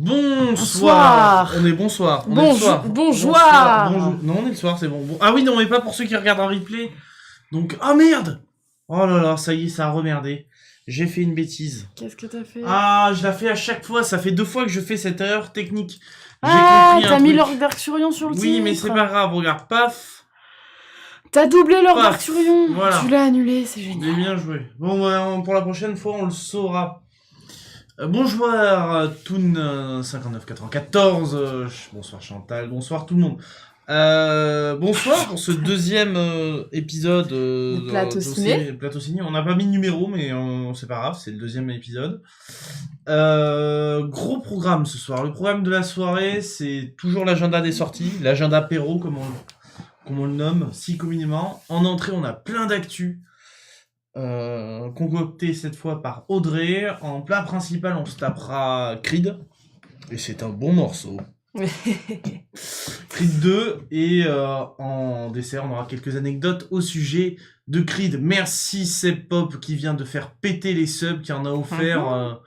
Bonsoir. On est bonsoir. On est le soir. Bonjour. Non, on est le soir, c'est bon. Ah oui, non, mais pas pour ceux qui regardent en replay. Donc, ah merde. Oh là là, ça y est, ça a remerdé. J'ai fait une bêtise. Qu'est-ce que t'as fait? Ah, je la fais à chaque fois. Ça fait 2 fois que je fais cette erreur technique. T'as mis l'orgue d'Arthurion sur le titre. Oui, mais c'est pas grave. Regarde, paf. T'as doublé l'orgue Paf. d'Arthurion. Voilà. Tu l'as annulé, c'est J'ai génial. bien joué. Bon, pour la prochaine fois, on le saura. Bonjour Toon 5994, bonsoir Chantal, bonsoir tout le monde. Bonsoir pour ce deuxième épisode Le plateau ciné. Plateau ciné. On n'a pas mis de numéro, mais c'est pas grave, c'est le deuxième épisode. Gros programme ce soir. Le programme de la soirée, c'est toujours l'agenda des sorties, l'agenda apéro comme on le nomme si communément. En entrée, on a plein d'actu. Concocté cette fois par Audrey. En plat principal, on se tapera Creed. Et c'est un bon morceau. Creed 2. Et en dessert, on aura quelques anecdotes au sujet de Creed. Merci Seb Pop qui vient de faire péter les subs, qui en a offert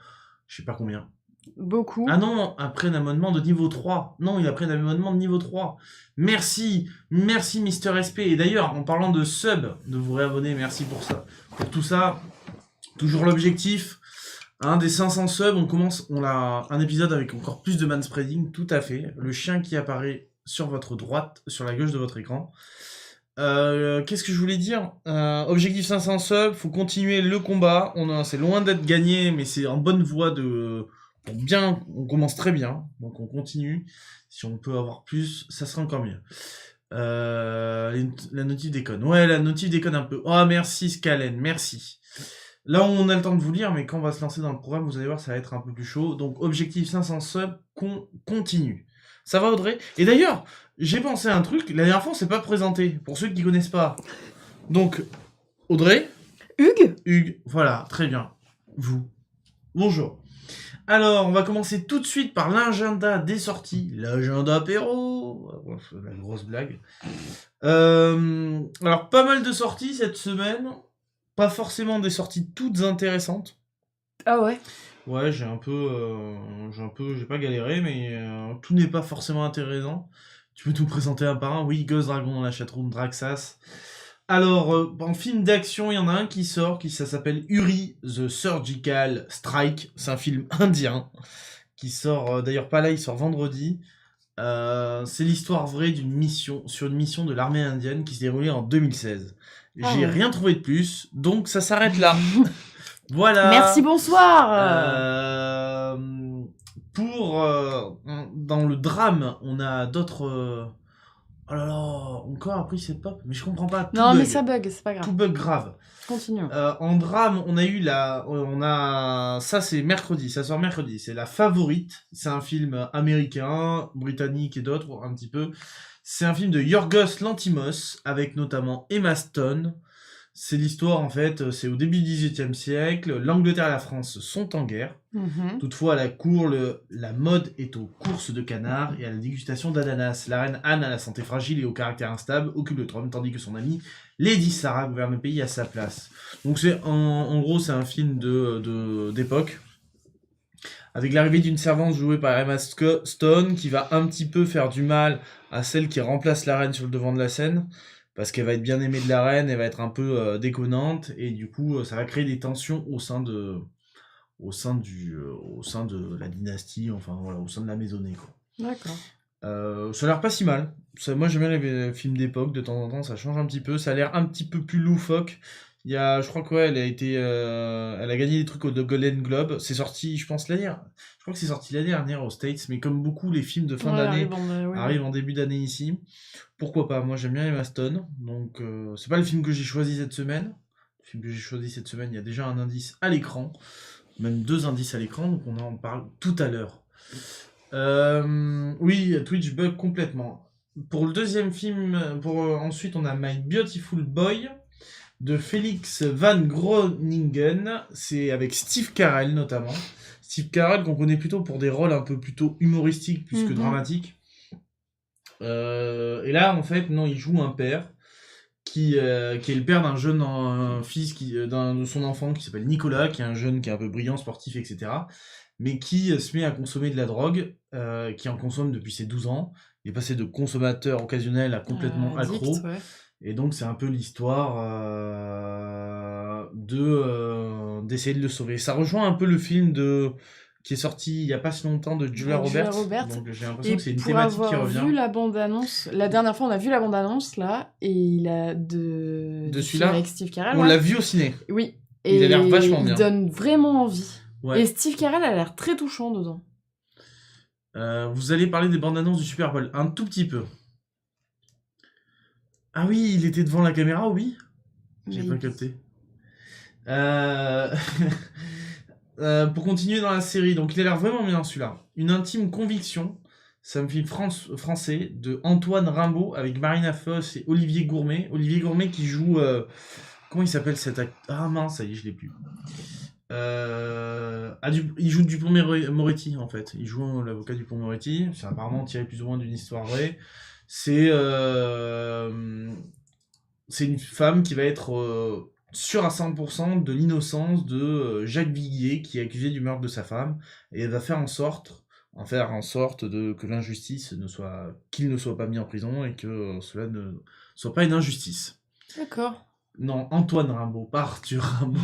je sais pas combien. Beaucoup. Ah non, après un abonnement de niveau 3. Non, il a pris un abonnement de niveau 3. Merci Mister SP. Et d'ailleurs, en parlant de sub, de vous réabonner, merci pour ça. Pour tout ça, toujours l'objectif, des 500 subs, on a un épisode avec encore plus de manspreading, tout à fait. Le chien qui apparaît sur votre droite, sur la gauche de votre écran. Qu'est-ce que je voulais dire Objectif 500 subs, faut continuer le combat. C'est loin d'être gagné, mais c'est en bonne voie de... on commence très bien, donc on continue. Si on peut avoir plus, ça sera encore mieux. La notif déconne. Ouais, la notif déconne un peu. Oh, merci Scalen, merci. Là, on a le temps de vous lire, mais quand on va se lancer dans le programme, vous allez voir, ça va être un peu plus chaud. Donc, objectif 500 subs, continue. Ça va, Audrey? Et d'ailleurs, j'ai pensé à un truc. La dernière fois, on s'est pas présenté, pour ceux qui connaissent pas. Donc, Audrey? Hugues, voilà, très bien. Vous. Bonjour. Alors, on va commencer tout de suite par l'agenda des sorties. L'agenda apéro. La grosse blague. Alors, pas mal de sorties cette semaine. Pas forcément des sorties toutes intéressantes. Ah ouais. Ouais, j'ai pas galéré, mais tout n'est pas forcément intéressant. Tu peux tout présenter un par un. Oui, Ghost Dragon dans la chatroom, Draxas. Alors, en film d'action, il y en a un qui sort, ça s'appelle Uri, The Surgical Strike. C'est un film indien, qui sort, d'ailleurs pas là, il sort vendredi. C'est l'histoire vraie sur une mission de l'armée indienne qui s'est déroulée en 2016. J'ai rien trouvé de plus, donc ça s'arrête là. Voilà. Merci, bonsoir. Dans le drame, on a d'autres... Oh là là, encore après c'est Pop, mais je comprends pas. Non, mais ça bug, c'est pas grave. Tout bug grave. Continue. En drame, ça c'est mercredi, ça sort mercredi. C'est La Favorite. C'est un film américain, britannique et d'autres un petit peu. C'est un film de Yorgos Lanthimos avec notamment Emma Stone. C'est l'histoire, en fait, c'est au début du XVIIIe siècle, l'Angleterre et la France sont en guerre. Toutefois, à la cour, la mode est aux courses de canards et à la dégustation d'ananas. La reine Anne, à la santé fragile et au caractère instable, occupe le trône, tandis que son amie Lady Sarah gouverne le pays à sa place. Donc en gros, c'est un film d'époque, avec l'arrivée d'une servante jouée par Emma Stone, qui va un petit peu faire du mal à celle qui remplace la reine sur le devant de la scène, parce qu'elle va être bien aimée de la reine, elle va être un peu déconnante, et du coup, ça va créer des tensions au sein de la dynastie, enfin voilà, au sein de la maisonnée, quoi. D'accord. Ça a l'air pas si mal. Moi, j'aime bien les films d'époque, de temps en temps, ça change un petit peu, ça a l'air un petit peu plus loufoque. Je crois que ouais, elle a gagné des trucs au Golden Globe. C'est sorti, je pense, l'année dernière. Je crois que c'est sorti l'année dernière aux States, mais comme beaucoup, les films de fin d'année arrivent en début d'année ici. Pourquoi pas? Moi, j'aime bien Emma Stone, donc c'est pas le film que j'ai choisi cette semaine. Le film que j'ai choisi cette semaine, il y a déjà un indice à l'écran, même 2 indices à l'écran, donc on en parle tout à l'heure. Oui, Twitch bug complètement. Pour le deuxième film, ensuite, on a My Beautiful Boy de Félix Van Groningen. C'est avec Steve Carell notamment. Steve Carell qu'on connaît plutôt pour des rôles un peu plutôt humoristiques plus que dramatiques. Et là, en fait, non, il joue un père qui est le père d'un jeune fils de son enfant qui s'appelle Nicolas, qui est un jeune qui est un peu brillant, sportif, etc. mais qui se met à consommer de la drogue, qui en consomme depuis ses 12 ans. Il est passé de consommateur occasionnel à complètement accro. Addict, ouais. Et donc c'est un peu l'histoire d'essayer de le sauver. Ça rejoint un peu le film qui est sorti il n'y a pas si longtemps de Julia Avec Julia Roberts. Roberts. Donc j'ai l'impression Et que c'est une pour thématique qui avoir revient. vu la bande-annonce, la dernière fois on a vu la bande-annonce là, et il a De du celui-là, film avec Steve Carell. on ouais. l'a vu au ciné. Oui. Il a l'air vachement il bien. donne vraiment envie. Ouais. Et Steve Carell a l'air très touchant dedans. Vous allez parler des bandes annonces du Super Bowl un tout petit peu. Ah oui, il était devant la caméra, oui. J'ai pas capté. Pour continuer dans la série, donc il a l'air vraiment bien celui-là. Une intime conviction, c'est un film français de Antoine Rimbaud avec Marina Foïs et Olivier Gourmet. Olivier Gourmet qui joue... comment il s'appelle cet acteur? Ah mince, ça y est, je l'ai plus. Il joue Dupond-Moretti en fait. Il joue l'avocat Dupond-Moretti. C'est apparemment tiré plus ou moins d'une histoire vraie. C'est une femme qui va être sûre à 100% de l'innocence de Jacques Viguier qui est accusé du meurtre de sa femme et elle va faire en sorte que l'injustice qu'il ne soit pas mis en prison et que cela ne soit pas une injustice. D'accord. Non, Antoine Rimbaud, pas Arthur Rimbaud.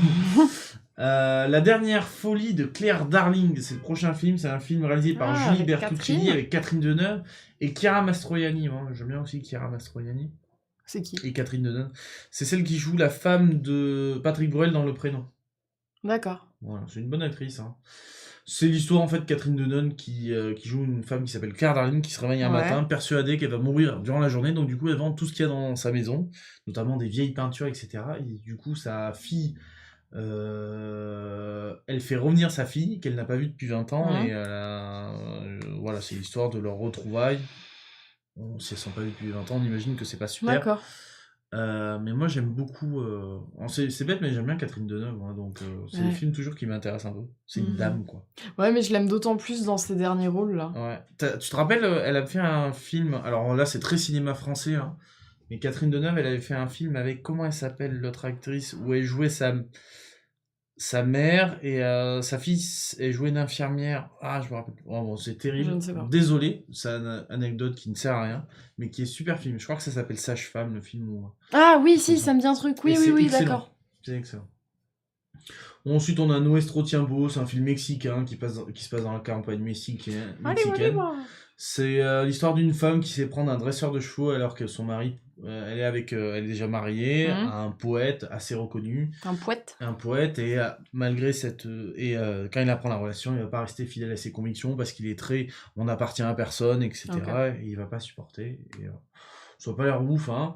La dernière folie de Claire Darling, c'est le prochain film, c'est un film réalisé par Julie avec Bertuccini Catherine. avec Catherine Deneuve et Chiara Mastroianni. Moi, j'aime bien aussi Chiara Mastroianni C'est qui? et Catherine Deneuve. C'est celle qui joue la femme de Patrick Bruel dans Le Prénom. D'accord. Voilà, c'est une bonne actrice. Hein. C'est l'histoire en fait de Catherine Deneuve qui joue une femme qui s'appelle Claire Darling qui se réveille un Ouais. matin persuadée qu'elle va mourir durant la journée, donc du coup elle vend tout ce qu'il y a dans sa maison, notamment des vieilles peintures, etc. Et du coup sa fille, elle fait revenir sa fille qu'elle n'a pas vue depuis 20 ans Mhm. et voilà, c'est l'histoire de leur retrouvailles. Bon, si elles sont pas vues depuis 20 ans, on imagine que c'est pas super. D'accord. Mais moi j'aime beaucoup. C'est bête, mais j'aime bien Catherine Deneuve, hein, donc c'est les Ouais. films toujours qui m'intéressent un peu. C'est une Mhm. dame, quoi. Ouais, mais je l'aime d'autant plus dans ses derniers rôles là. Ouais. Tu te rappelles, elle a fait un film. Alors là, c'est très cinéma français, hein, mais Catherine Deneuve, elle avait fait un film avec. Comment elle s'appelle, l'autre actrice? Où elle jouait sa mère et sa fille, elle jouait une infirmière. Ah, je me rappelle plus. Oh, bon, c'est Je terrible. ne sais pas. Désolé, c'est une anecdote qui ne sert à rien, mais qui est super film. Je crois que ça s'appelle Sage-Femme, le film. Ah oui, Comme si, ça. ça me dit un truc. Et Oui, oui, c'est oui, excellent. d'accord. C'est excellent. Ensuite, on a Nuestro Tiempo, c'est un film mexicain qui se passe dans la campagne mexicaine. C'est l'histoire d'une femme qui sait prendre un dresseur de chevaux alors que son mari, elle est déjà mariée à un poète assez reconnu. Un poète. Un poète, et malgré quand il apprend la relation, il va pas rester fidèle à ses convictions parce qu'il est très on appartient à personne, etc. Ok. Et il va pas supporter. Ça n'a pas l'air ouf, hein.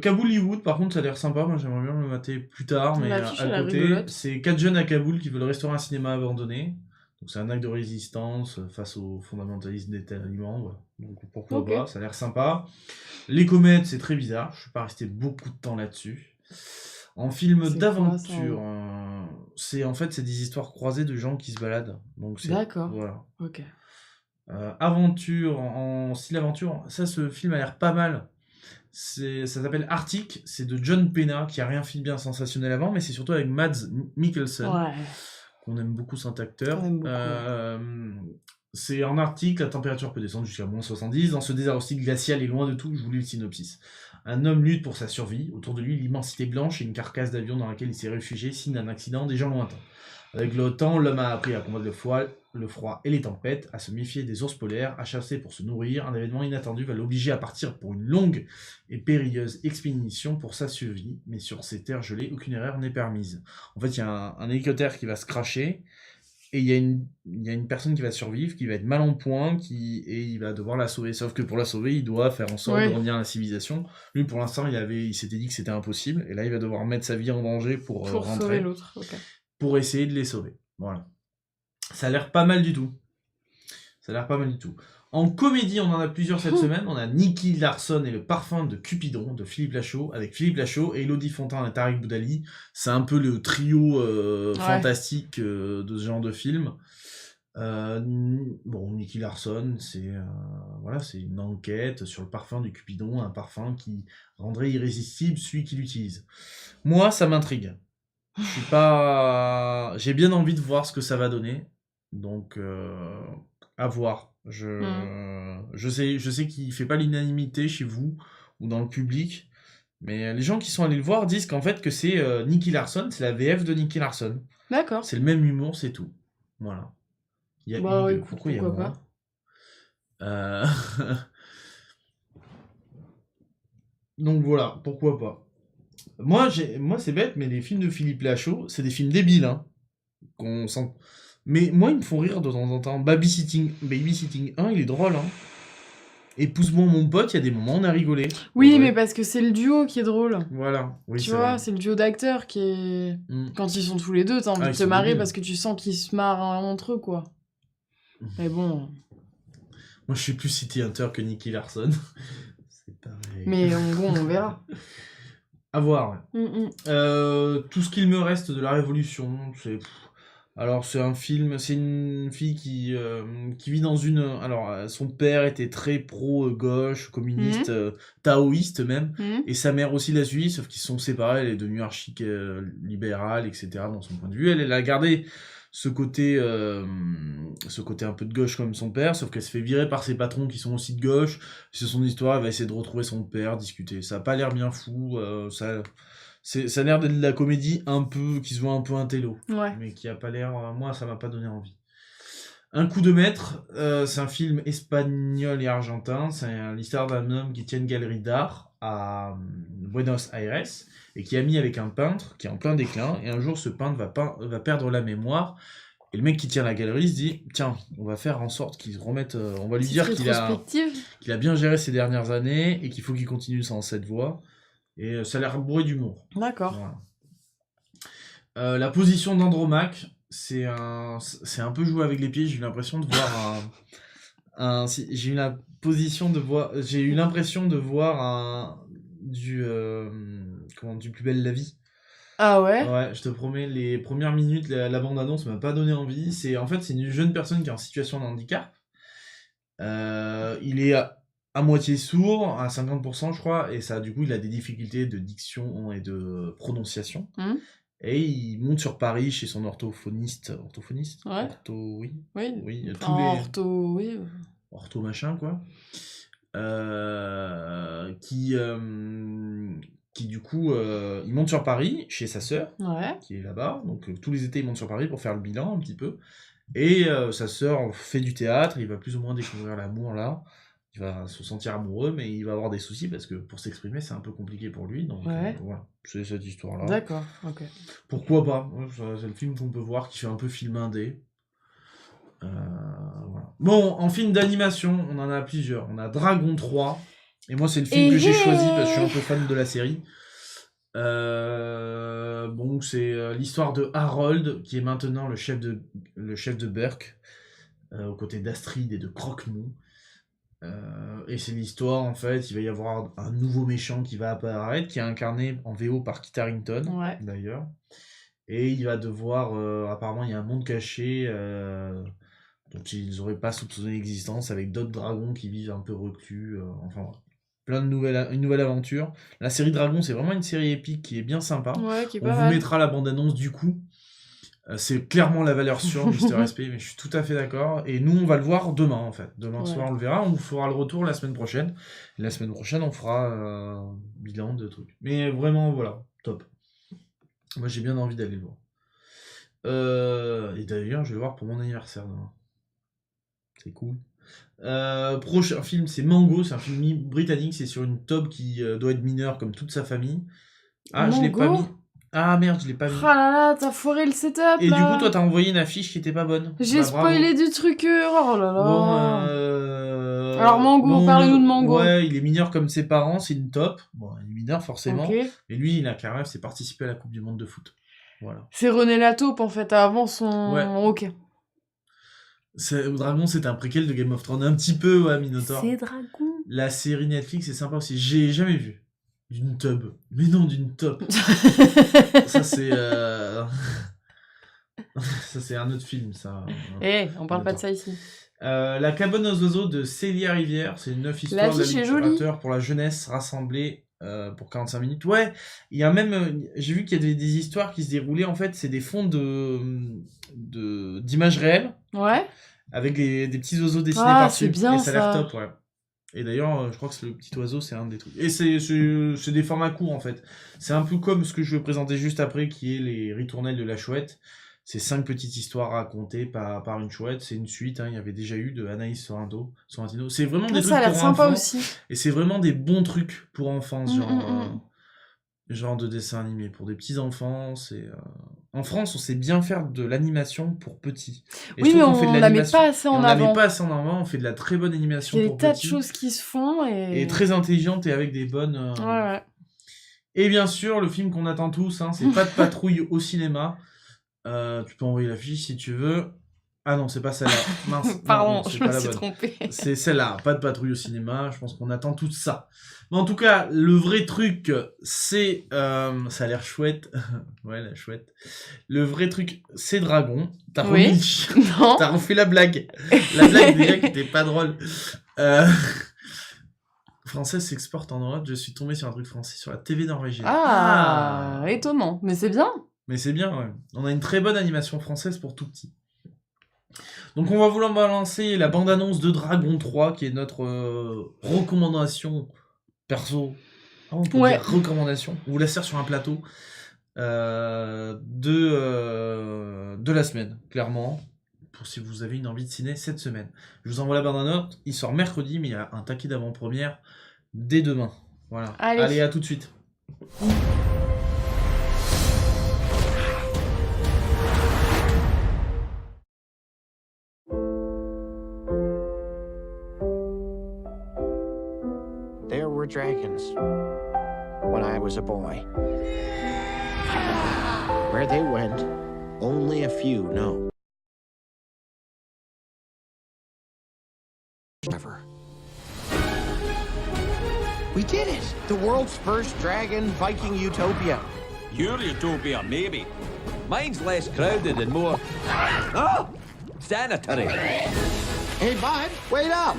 Kabouliwood, par contre, ça a l'air sympa. Moi, j'aimerais bien le mater plus tard, mais L'affiche, elle à a côté, rigolote. c'est 4 jeunes à Kaboul qui veulent restaurer un cinéma abandonné. Donc, c'est un acte de résistance face au fondamentalisme des talibans. Voilà. Donc, pourquoi Ok. pas, ça a l'air sympa. Les comètes, c'est très bizarre. Je suis pas resté beaucoup de temps là-dessus. En film C'est quoi, d'aventure, c'est des histoires croisées de gens qui se baladent. Donc, D'accord. voilà. Ok. Aventure, en style aventure, ce film a l'air pas mal. Ça s'appelle Arctic, c'est de John Pena, qui a rien fait de bien sensationnel avant, mais c'est surtout avec Mads Mikkelsen, Ouais. qu'on aime beaucoup cet acteur. On aime beaucoup. C'est en Arctique, la température peut descendre jusqu'à moins 70. Dans ce désert hostile glacial et loin de tout, je vous lis le synopsis. Un homme lutte pour sa survie. Autour de lui, l'immensité blanche et une carcasse d'avion dans laquelle il s'est réfugié, signe d'un accident déjà lointain. Avec le temps, l'homme a appris à combattre le froid et les tempêtes, à se méfier des ours polaires, à chasser pour se nourrir. Un événement inattendu va l'obliger à partir pour une longue et périlleuse expédition pour sa survie. Mais sur ces terres gelées, aucune erreur n'est permise. En fait, il y a un hélicoptère qui va se cracher. Et il y a une personne qui va survivre, qui va être mal en point, et il va devoir la sauver. Sauf que pour la sauver, il doit faire en sorte de revenir à la civilisation. Lui, pour l'instant, il s'était dit que c'était impossible. Et là, il va devoir mettre sa vie en danger pour rentrer. Sauver l'autre. Okay. Pour essayer de les sauver. Voilà. Ça a l'air pas mal du tout. En comédie, on en a plusieurs cette semaine. On a Nicky Larson et le parfum de Cupidon de Philippe Lachaud, avec Philippe Lachaud et Elodie Fontin et Tariq Boudali. C'est un peu le trio fantastique de ce genre de film. Nicky Larson, c'est une enquête sur le parfum du Cupidon, un parfum qui rendrait irrésistible celui qui l'utilise. Moi, ça m'intrigue. J'ai bien envie de voir ce que ça va donner. Donc, à voir. Je sais qu'il fait pas l'unanimité chez vous ou dans le public, mais les gens qui sont allés le voir disent qu'en fait que c'est Nicky Larson, c'est la VF de Nicky Larson. D'accord. C'est le même humour, c'est tout. Voilà. Il y a Bah Hugues, écoute, pourquoi il y a pourquoi moi? pas. Euh, Donc voilà, pourquoi pas. Moi c'est bête, mais les films de Philippe Lachaud, c'est des films débiles, hein. Qu'on sent... Mais moi, ils me font rire de temps en temps. Babysitting 1, il est drôle, hein. Épouse-moi mon pote, il y a des moments où on a rigolé. Oui, Ouais. mais parce que c'est le duo qui est drôle. Voilà, oui, Tu c'est vois, vrai. c'est le duo d'acteurs qui est... Mm. Quand ils sont tous les deux, t'as envie Ah, de ils te sont marrer débiles. parce que tu sens qu'ils se marrent entre eux, quoi. Mais bon... Moi, je suis plus City Hunter que Nicky Larson. C'est pareil. Mais bon, on verra. À voir, ouais. Mm, Tout ce qu'il me reste de la Révolution, c'est... Alors, c'est un film, c'est une fille qui vit dans une... Alors, son père était très pro-gauche, communiste, taoïste même, mm. et sa mère aussi l'a suivi, sauf qu'ils se sont séparés, elle est devenue libérale, etc., dans son point de vue. Elle a gardé ce côté un peu de gauche comme son père, sauf qu'elle se fait virer par ses patrons qui sont aussi de gauche. C'est son histoire, elle va essayer de retrouver son père, discuter. Ça a pas l'air bien fou, ça a l'air d'être de la comédie un peu, qui se voit un peu intello, Ouais. mais qui a pas l'air, moi ça m'a pas donné envie. Un coup de maître, c'est un film espagnol et argentin, c'est l'histoire d'un homme qui tient une galerie d'art à Buenos Aires, et qui est ami avec un peintre qui est en plein déclin, et un jour ce peintre va perdre la mémoire, et le mec qui tient la galerie se dit, tiens, on va faire en sorte qu'il se remette, on va lui dire Petite qu'il a rétrospective. bien géré ses dernières années, et qu'il faut qu'il continue dans cette voie, et ça a l'air bourré d'humour. D'accord. Voilà. La position d'Andromaque, c'est un peu jouer avec les pieds. J'ai eu l'impression de voir j'ai eu l'impression de voir du plus belle la vie. Ah ouais? Ouais, je te promets, les premières minutes, la bande-annonce m'a pas donné envie. C'est une jeune personne qui est en situation de handicap. Il est à moitié sourd, à 50% je crois, et ça, du coup, il a des difficultés de diction et de prononciation. Et il monte sur Paris chez son orthophoniste. Ouais. Oui. Oui. Oui, Oui. ortho machin, quoi. Qui du coup, il monte sur Paris chez sa sœur, Ouais. qui est là-bas. Donc tous les étés, il monte sur Paris pour faire le bilan un petit peu. Et sa sœur fait du théâtre, il va plus ou moins découvrir l'amour là. Il va se sentir amoureux, mais il va avoir des soucis parce que pour s'exprimer, c'est un peu compliqué pour lui. Donc Ouais. voilà, c'est cette histoire-là. D'accord, ok. Pourquoi pas? Ouais, c'est le film qu'on peut voir qui fait un peu film indé. Voilà. Bon, en film d'animation, on en a plusieurs. On a Dragon 3. Et moi, c'est le film que j'ai choisi parce que je suis un peu fan de la série. Bon, c'est l'histoire de Harold, qui est maintenant le chef de Burke, aux côtés d'Astrid et de Croque-Mou. Et c'est l'histoire, en fait, il va y avoir un nouveau méchant qui va apparaître, qui est incarné en VO par Kit Harington, Ouais. d'ailleurs. Et il va devoir... apparemment, il y a un monde caché dont ils n'auraient pas soupçonné l'existence, avec d'autres dragons qui vivent un peu reclus. Enfin, voilà. Une nouvelle aventure. La série Dragon, c'est vraiment une série épique qui est bien sympa. Ouais, qui est On pas vous mal. mettra la bande-annonce du coup. C'est clairement la valeur sûre, Mister SP, mais je suis tout à fait d'accord. Et nous, on va le voir demain, en fait. Demain Ouais. soir, on le verra. On vous fera le retour la semaine prochaine. Et la semaine prochaine, on fera bilan de trucs. Mais vraiment, voilà, top. Moi, j'ai bien envie d'aller le voir. Et d'ailleurs, je vais le voir pour mon anniversaire demain. C'est cool. Prochain film, c'est Mango. C'est un film britannique. C'est sur une taupe qui doit être mineure comme toute sa famille. Ah, je l'ai pas Mango mis. Ah merde, je l'ai pas mis. Ah là là, t'as foiré le setup Et là. du coup, toi, t'as envoyé une affiche qui était pas bonne. J'ai Bah, bravo. spoilé du truc. Oh là là. Bon, Alors, Mango, parlez-nous de Mango. Ouais, il est mineur comme ses parents, c'est une taupe. Bon, il est mineur forcément. Ok. Mais lui, il a qu'un rêve, c'est participer à la Coupe du Monde de foot. Voilà. C'est René Lataupe en fait, avant son. Ouais. Ok. Dragon, c'est un préquel de Game of Thrones. Un petit peu, ouais, Minotaur. C'est Dragon. La série Netflix, c'est sympa aussi. J'ai jamais vu. D'une tub. Mais non, d'une taupe. Ça, c'est... ça, c'est un autre film, ça. Eh, on parle pas de ça ici. La cabane aux oiseaux de Célia Rivière, c'est une neuf histoire de L'affiche est jolie. littérature pour la jeunesse rassemblée pour 45 minutes. Ouais, il y a même, j'ai vu qu'il y a des histoires qui se déroulaient, en fait, c'est des fonds d'images réelles, Ouais. avec des petits oiseaux dessinés Ah, par-dessus. c'est bien, et ça a l'air ça. top, ouais. Et d'ailleurs, je crois que le petit oiseau, c'est un des trucs. Et c'est des formats courts, en fait. C'est un peu comme ce que je vais présenter juste après, qui est les ritournelles de la chouette. C'est 5 petites histoires racontées par une chouette. C'est une suite, hein. Il y avait déjà eu de Anaïs Sorrentino. C'est vraiment des Ah, ça a trucs l'air pour sympa enfants. aussi. Et c'est vraiment des bons trucs pour enfants, ce Mm, genre de dessin animé. Pour des petits enfants, En France, on sait bien faire de l'animation pour petits. Et je Oui, mais trouve qu'on fait de on la met l'animation... pas assez Et en on la met avant. pas assez en avant, on fait de la très bonne Il animation y a des pour tas de petits. choses qui se font Et et... très intelligente et avec des bonnes... Ouais. Et bien sûr, le film qu'on attend tous, hein, c'est Pas de patrouille au cinéma. Tu peux envoyer l'affiche si tu veux. Ah non, c'est pas celle-là. Mince. Non, Pardon, non, c'est je pas me la suis bonne. trompée. C'est celle-là, Pas de patrouille au cinéma. Je pense qu'on attend tout ça. Mais en tout cas, le vrai truc, c'est... ça a l'air chouette. Ouais, la chouette. Le vrai truc, c'est Dragon. T'as Oui. remis le chien. Non. T'as refait la blague. La blague déjà qui était pas drôle. Française s'exporte en Europe. Je suis tombé sur un truc français sur la TV norvégienne. Ah, étonnant. Mais c'est bien. Mais c'est bien, ouais. On a une très bonne animation française pour tout petit. Donc on va vouloir balancer la bande-annonce de Dragon 3, qui est notre recommandation perso. Ah, on peut Ouais. dire recommandation. On vous la sert sur un plateau de la semaine, clairement. Pour si vous avez une envie de ciné cette semaine. Je vous envoie la bande-annonce. Il sort mercredi, mais il y a un taquet d'avant-première dès demain. Voilà. Allez. À tout de suite. There were dragons when I was a boy. Where they went, only a few know. Ever. We did it! The world's first dragon Viking utopia. Your utopia, maybe. Mine's less crowded and more... Oh! Sanitary. Hey, bud, wait up!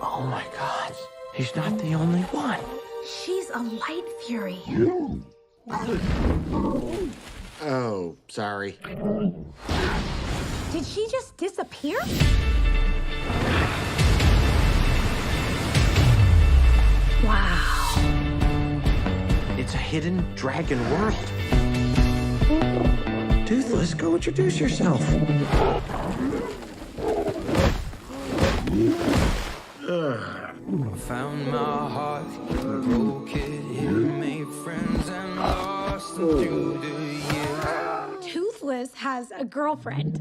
Oh my god, he's not the only one. She's a light fury. Oh, sorry. Did she just disappear? Wow. It's a hidden dragon world. Toothless, go introduce yourself. Found my heart, broke it, made friends and lost them through the years. Toothless has a girlfriend.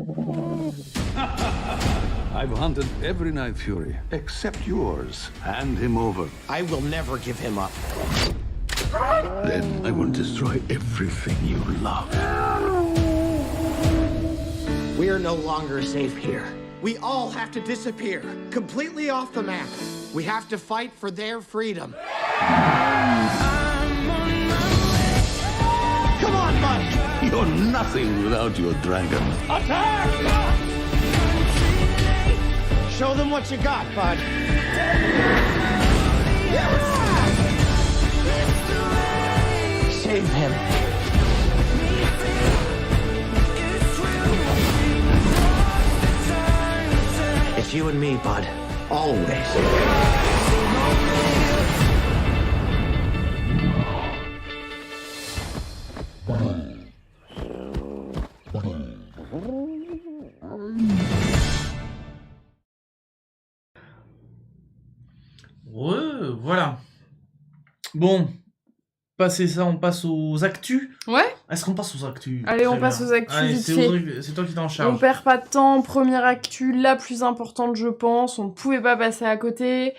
I've hunted every Night Fury except yours. Hand him over. I will never give him up. Then I will destroy everything you love. We are no longer safe here. We all have to disappear, completely off the map. We have to fight for their freedom. Come on, bud! You're nothing without your dragon. Show them what you got, bud. Save him. It's you and me, bud. Always. Voilà. Bon, passer ça, on passe aux actus. Ouais. Est-ce qu'on passe aux actus? Allez, on Très passe bien. aux actus Allez, vite c'est fait. c'est toi qui t'en On charge. perd pas de temps. Première actu, la plus importante, je pense. On ne pouvait pas passer à côté.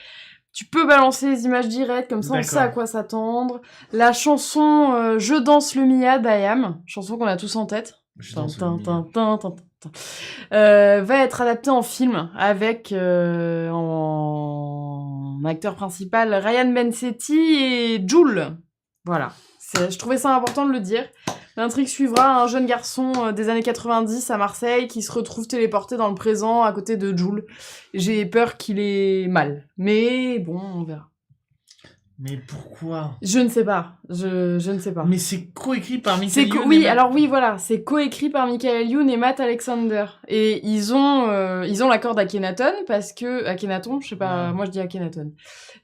Tu peux balancer les images directes, comme ça on sait à D'accord. quoi s'attendre. La chanson Je danse le Mia d'Ayam, chanson qu'on a tous en tête. Je Tin, danse le tin, milieu. tin, tin, tin, tin. Va être adaptée en film avec en acteur principal Ryan Bensetti et Jul. Voilà. Je trouvais ça important de le dire. L'intrigue suivra un jeune garçon des années 90 à Marseille qui se retrouve téléporté dans le présent à côté de Jules. J'ai peur qu'il ait mal. Mais bon, on verra. Mais pourquoi? Je ne sais pas. Je ne sais pas. Mais c'est coécrit par Michael Youn. Oui, alors oui, voilà. C'est coécrit par Michael Youn et Matt Alexander. Et ils ont l'accord d'Akhenaton parce que... Akhenaton, je sais pas, Ouais. moi je dis Akhenaton.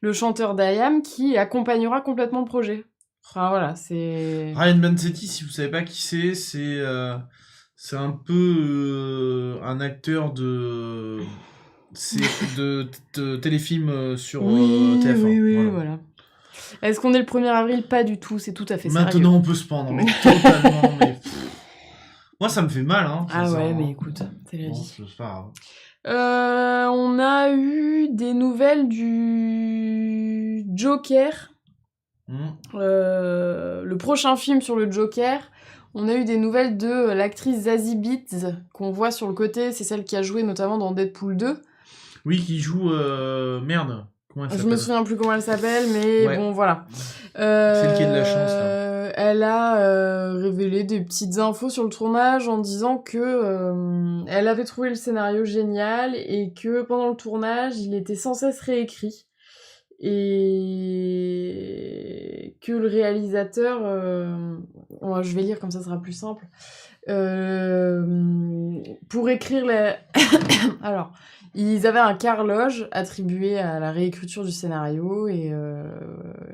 Le chanteur d'IAM qui accompagnera complètement le projet. Enfin voilà, c'est... Ryan Bensetti, si vous savez pas qui c'est un peu un acteur de téléfilm sur TF1. Oui, voilà. Est-ce qu'on est le 1er avril? Pas du tout, c'est tout à fait sérieux. Maintenant on peut se pendre, mais totalement. Mais... Moi ça me fait mal, hein. Ah ça, ouais, hein. mais écoute, c'est la Bon, vie. c'est pas grave. On a eu des nouvelles du Joker. Le prochain film sur le Joker. On a eu des nouvelles de l'actrice Zazie Beetz qu'on voit sur le côté. C'est celle qui a joué notamment dans Deadpool 2. Oui, qui joue... Merde. Comment elle Je s'appelle? me souviens plus comment elle s'appelle, mais Ouais. bon, voilà. Celle qui a de la chance, là. Elle a révélé des petites infos sur le tournage en disant que elle avait trouvé le scénario génial et que pendant le tournage, il était sans cesse réécrit. Et que le réalisateur... je vais lire comme ça sera plus simple. Pour écrire la... Alors... Ils avaient un carloge attribué à la réécriture du scénario et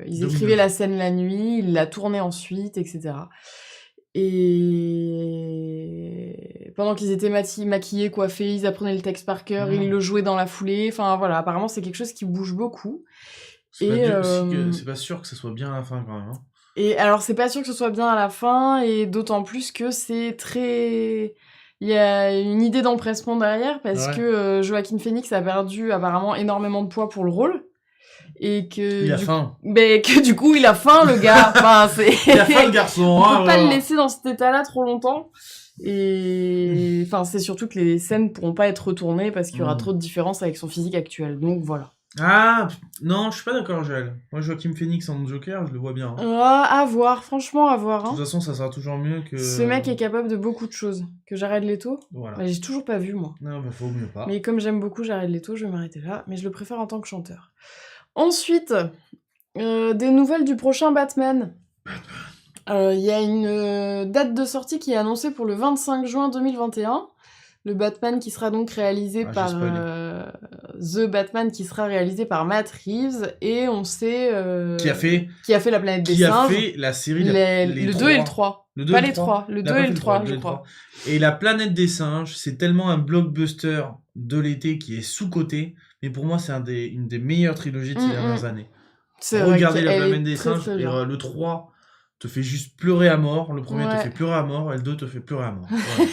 ils écrivaient la scène la nuit, ils la tournaient ensuite, etc. Et pendant qu'ils étaient maquillés, coiffés, ils apprenaient le texte par cœur, ils le jouaient dans la foulée. Enfin voilà, apparemment c'est quelque chose qui bouge beaucoup. C'est pas sûr que ça soit bien à la fin quand même. Hein. Et alors c'est pas sûr que ce soit bien à la fin et d'autant plus que c'est très... Il y a une idée d'empressement derrière parce que Joaquin Phoenix a perdu apparemment énormément de poids pour le rôle et que il a faim. Mais que du coup il a faim le gars. Enfin c'est. Il a faim le garçon. On peut pas voilà. le laisser dans cet état-là trop longtemps. Et enfin c'est surtout que les scènes pourront pas être retournées parce qu'il y aura trop de différences avec son physique actuel. Donc voilà. Ah non, je suis pas d'accord, Joël. Moi, Joaquin Phoenix en Joker, je le vois bien. Hein. À voir, franchement à voir. De Hein. toute façon, ça sera toujours mieux que. Ce mec est capable de beaucoup de choses. Que Jared Leto. Voilà. Bah, j'ai toujours pas vu moi. Non, bah faut mieux pas. Mais comme j'aime beaucoup Jared Leto, je vais m'arrêter là. Mais je le préfère en tant que chanteur. Ensuite, des nouvelles du prochain Batman. Il y a une date de sortie qui est annoncée pour le 25 juin 2021. Le Batman qui sera donc réalisé par... The Batman qui sera réalisé par Matt Reeves. Et on sait... Qui a fait La Planète des Singes. Qui a fait la série... le 2 et le 3. Le 2 pas et les 3. Le 2 et le 3, je crois. Et La Planète des Singes, c'est tellement un blockbuster de l'été qui est sous-coté. Mais pour moi, c'est une des meilleures trilogies de ces dernières années. Regardez La Planète des Singes. Et le 3 te fait juste pleurer à mort. Le premier te fait pleurer à mort. Et le 2 te fait pleurer à mort. Voilà.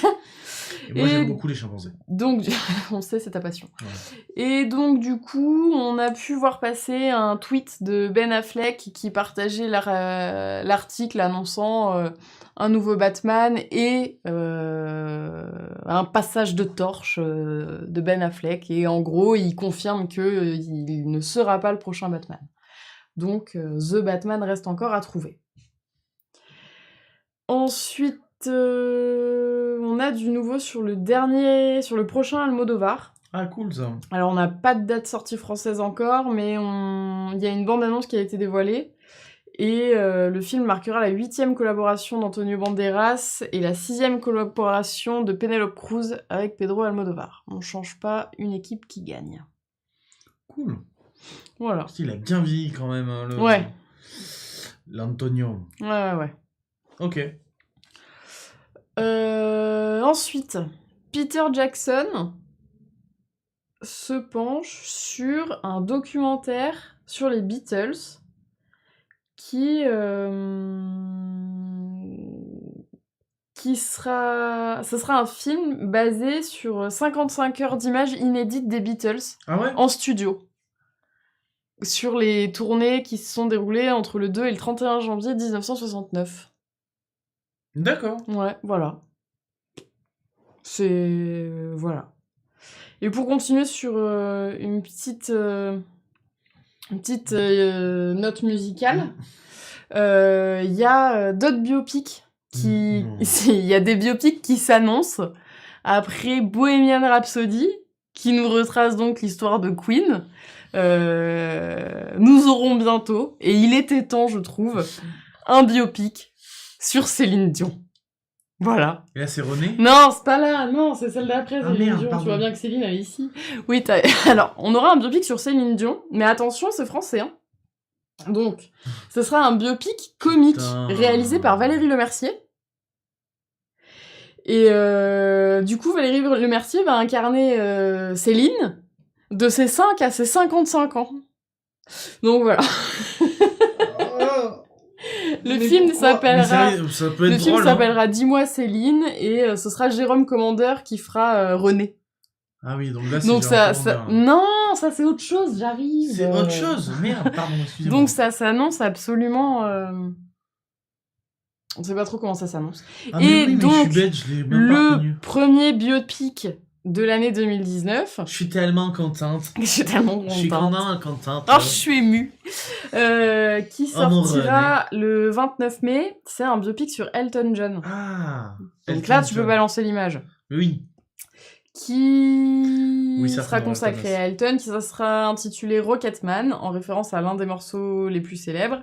Et moi, j'aime beaucoup les chimpanzés. Donc, on sait, c'est ta passion. Ouais. Et donc, du coup, on a pu voir passer un tweet de Ben Affleck qui partageait l'article annonçant un nouveau Batman et un passage de torche de Ben Affleck. Et en gros, il confirme qu'il ne sera pas le prochain Batman. Donc, The Batman reste encore à trouver. Ensuite... on a du nouveau sur le prochain Almodovar. Ah, cool ça. Alors, on n'a pas de date sortie française encore, mais il y a une bande-annonce qui a été dévoilée. Et le film marquera la 8e collaboration d'Antonio Banderas et la 6e collaboration de Penélope Cruz avec Pedro Almodovar. On change pas une équipe qui gagne. Cool. Voilà. Il a bien vieilli quand même. L'Antonio. Ouais. Ok. Ensuite, Peter Jackson se penche sur un documentaire sur les Beatles qui sera un film basé sur 55 heures d'images inédites des Beatles en studio. Sur les tournées qui se sont déroulées entre le 2 et le 31 janvier 1969. D'accord. Ouais, voilà. Voilà. Et pour continuer sur une petite note musicale, il y a d'autres biopics Non. Il y a des biopics qui s'annoncent après Bohemian Rhapsody, qui nous retrace donc l'histoire de Queen. Nous aurons bientôt, et il était temps, je trouve, un biopic sur Céline Dion. Voilà. Et là, c'est René. Non, c'est pas là, non, c'est celle d'après, Ah, Céline merde, Dion. pardon. Tu vois bien que Céline, elle est ici. Oui, alors, on aura un biopic sur Céline Dion, mais attention, c'est français, hein. Donc, ce sera un biopic comique Putain. réalisé par Valérie Lemercier. Et du coup, Valérie Lemercier va incarner Céline de ses 5 à ses 55 ans. Donc voilà. Le film s'appellera... Ça peut Le être film drôle. Hein. s'appellera Dis-moi Céline et ce sera Jérôme Commandeur qui fera René. Ah oui, donc là, c'est Donc Jérôme ça... Commandeur. Non, ça c'est autre chose, j'arrive. C'est autre chose. Merde, pardon, excusez-moi. Donc ça s'annonce absolument... On sait pas trop comment ça s'annonce. Ah, mais et oui, mais donc, je suis bête, je l'ai même pas Le reconnu. premier biopic de l'année 2019. Je suis tellement contente. Je suis tellement Je suis contente. contente. Oh, je suis émue. Qui Oh, mon sortira le 29 mai. C'est un biopic sur Elton John. Ah. Donc Elton là, tu peux John. balancer l'image. Oui. Qui Oui, sera certainement, consacré Elton. à Elton, qui sera intitulé Rocketman, en référence à l'un des morceaux les plus célèbres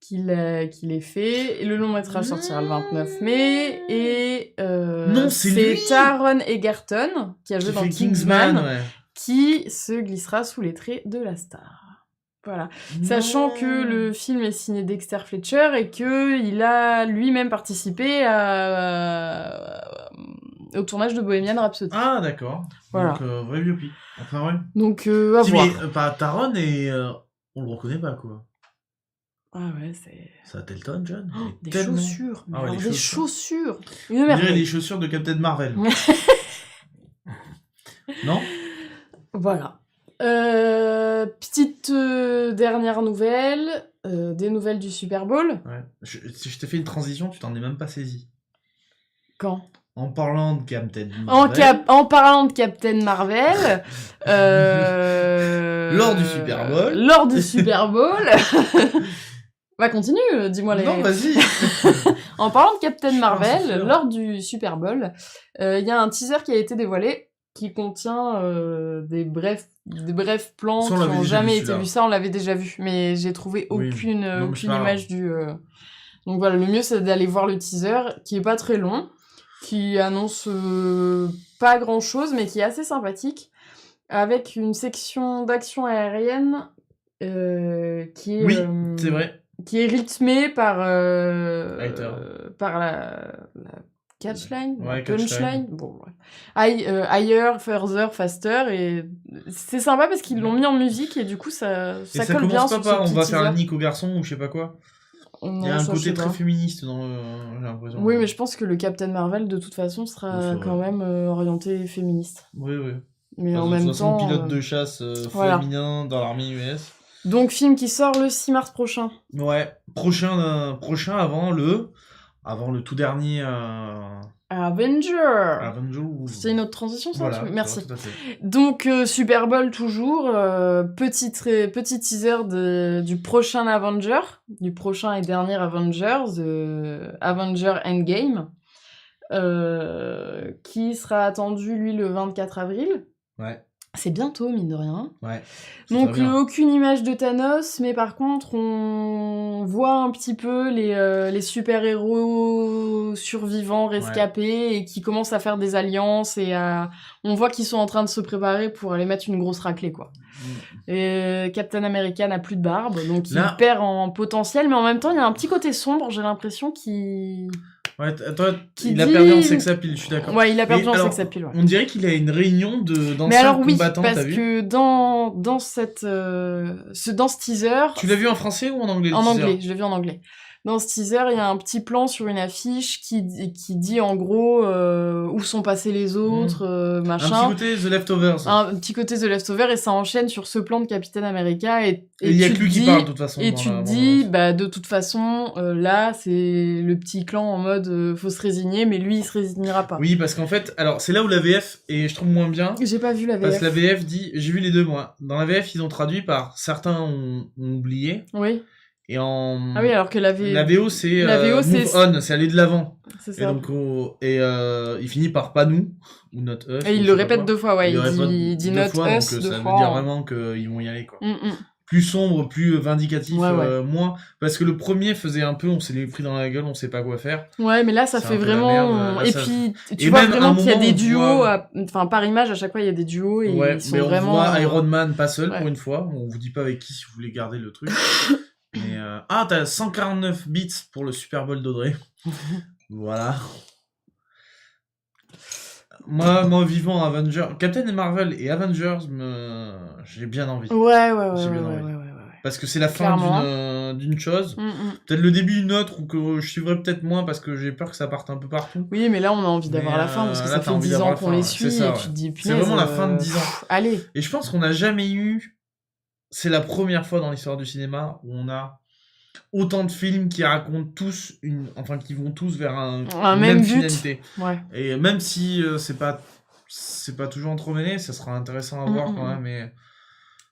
qu'il ait fait. Et le long métrage sortira le 29 mai. Et Non, c'est lui Taron Egerton, qui a joué Qui dans fait Kingsman, ouais. qui se glissera sous les traits de la star. Voilà. Sachant que le film est signé Dexter Fletcher et qu'il a lui-même participé au tournage de Bohemian Rhapsody. Ah, d'accord. Voilà. Donc, vrai biopic. Enfin, ouais. Donc, à Si, voir. mais pas Taron et on le reconnaît pas, quoi. Ah ouais, c'est... Ça a Elton John. Oh, il est des tellement- chaussures. Ah ouais, Alors, les des chaussures. chaussures. Une On dirait merveille. les chaussures de Captain Marvel. Non? Voilà. Petite dernière nouvelle. Des nouvelles du Super Bowl. Ouais. Si je t'ai fait une transition, tu t'en es même pas saisi. Quand En parlant de Captain Marvel. En parlant de Captain Marvel, Lors du Super Bowl. Lors du Super Bowl. Bah continue, dis-moi les... Non, vas-y. En parlant de Captain Je suis un Marvel, souffleur. lors du Super Bowl, il y a un teaser qui a été dévoilé qui contient des brefs plans Ça, on qui l'avait n'ont déjà jamais vu, été celui-là. vue. Ça, on l'avait déjà vu, mais j'ai trouvé Oui. aucune, Non, mais c'est aucune pas image du... Donc voilà, le mieux c'est d'aller voir le teaser, qui est pas très long, qui annonce pas grand-chose, mais qui est assez sympathique, avec une section d'action aérienne qui est... Oui, c'est vrai. Qui est rythmée par Lighter. par la catchline, Ouais, la catchline. punchline. Bon, ouais. Higher, further, faster, et c'est sympa parce qu'ils l'ont mis en musique et du coup ça Et ça colle bien commence sur pas par ce on va petit faire un teaser. nick au garçon ou je sais pas quoi. Non, Il y a un ça, je côté sais très pas. féministe dans le. J'ai l'impression. Oui, mais je pense que le Captain Marvel de toute façon Oui, sera c'est vrai. quand même orienté féministe. Oui, oui. Mais Parce en que de même toute façon, temps. pilote de chasse voilà. féminin dans l'armée US. Donc film qui sort le 6 mars prochain. Ouais, prochain avant le tout dernier Avenger. Avenger. C'est une autre transition ça Voilà, Merci. tout à fait. Donc Super Bowl toujours, petit teaser du prochain Avenger, du prochain et dernier Avenger, Avenger Endgame, qui sera attendu lui le 24 avril. Ouais, C'est bientôt mine de rien. ouais. c'est Donc très bien. aucune image de Thanos, mais par contre on voit un petit peu les super-héros survivants, rescapés, et qui commencent à faire des alliances, et on voit qu'ils sont en train de se préparer pour aller mettre une grosse raclée, quoi. Et Captain America n'a plus de barbe, donc Là- il perd en potentiel, mais en même temps il y a un petit côté sombre, j'ai l'impression qu'il... Ouais, toi, Qui il a dit- perdu en sex appeal, je suis d'accord. Ouais, il a perdu Mais en alors, sex appeal, ouais. On dirait qu'il a une réunion Mais d'anciens alors oui, combattants, t'as parce vu que dans ce teaser... Tu l'as vu en français ou en anglais le En teaser anglais, je l'ai vu en anglais. Dans ce teaser, il y a un petit plan sur une affiche qui dit en gros où sont passés les autres, Un machin. petit côté The Leftovers. Un petit côté The Leftover, et ça enchaîne sur ce plan de Captain America, et Et il y a tu que lui te qui dis- parle de toute façon. Et dans tu la te dis, bande-annonce. bah de toute façon, là c'est le petit clan en mode faut se résigner, mais lui il se résignera pas. Oui, parce qu'en fait, alors c'est là où la VF est, je trouve, moins bien. J'ai pas vu la Parce VF. que la VF dit, j'ai vu les deux moi. Dans la VF, ils ont traduit par certains ont oublié, Oui. Et en... Ah oui, alors que la VO, c'est la VO, Move c'est- On, c'est aller de l'avant. c'est Et ça. donc, il finit par pas nous, ou not us. Et ou il je le sais pas répète quoi. 2 fois, ouais. Il le répète Il dit deux not fois, us donc 2 ça fois. veut dire vraiment qu'ils vont y aller, quoi. Mm. Plus sombre, plus vindicatif, Ouais, ouais. moins... Parce que le premier faisait un peu, on s'est les pris dans la gueule, on sait pas quoi faire. Ouais, mais là, ça C'est fait un peu la vraiment... merde, là, et ça- puis, tu Et vois même, à vraiment un qu'il y a moment, des on duos, voit- enfin, par image, à chaque fois, il y a des duos, et Ouais, ils sont mais on vraiment... voit Iron Man pas seul ouais. pour une fois. On vous dit pas avec qui si vous voulez garder le truc. Mais t'as 149 bits pour le Super Bowl d'Audrey. Voilà. Moi vivant Avengers, Captain et Marvel et Avengers, j'ai bien envie. Ouais. J'ai bien envie. Parce que c'est la fin Clairement. d'une chose. Mm. Peut-être le début d'une autre, ou que je suivrai peut-être moins parce que j'ai peur que ça parte un peu partout. Oui, mais là, on a envie d'avoir Mais, la fin, parce que là, ça t'as fait envie 10 d'avoir ans la qu'on fin, les ouais. suit, C'est ça, et ouais. tu te dis, C'est punaise, vraiment la fin de 10 ans. Allez. Et je pense qu'on n'a jamais eu... C'est la première fois dans l'histoire du cinéma où on a autant de films qui racontent tous qui vont tous vers Un une même but. finalité. Ouais. Et même si c'est pas toujours entremêlé, ça sera intéressant à voir quand même. Mais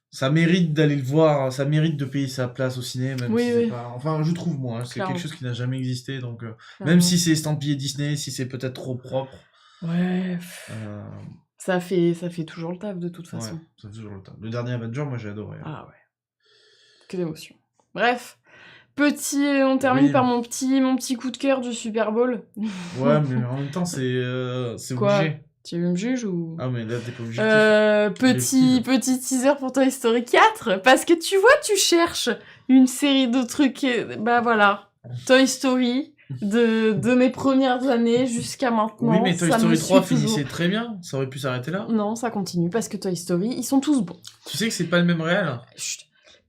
ça mérite d'aller le voir, ça mérite de payer sa place au ciné, même Oui, si oui. c'est pas... Enfin, je trouve, moi, c'est Clairement. quelque chose qui n'a jamais existé. Donc, même Clairement. si c'est estampillé Disney, si c'est peut-être trop propre... Ouais. euh, Ça fait toujours le taf, de toute façon. ouais, ça fait toujours le temps. Le dernier Avenger, moi, j'ai adoré. Ah ouais. Que d'émotion. Bref. On termine Oui. par mon petit coup de cœur du Super Bowl. Ouais, mais en même temps, c'est Quoi obligé. Tu me juges ou... Ah, mais là, t'es pas objectif. Petit teaser pour Toy Story 4, parce que tu vois, tu cherches une série de trucs, bah voilà, Toy Story, de mes premières années jusqu'à maintenant. Oui, mais Toy ça me Story 3 suit toujours. finissait très bien. Ça aurait pu s'arrêter là. Non, ça continue, parce que Toy Story, ils sont tous bons. Tu sais que c'est pas le même réel. Chut.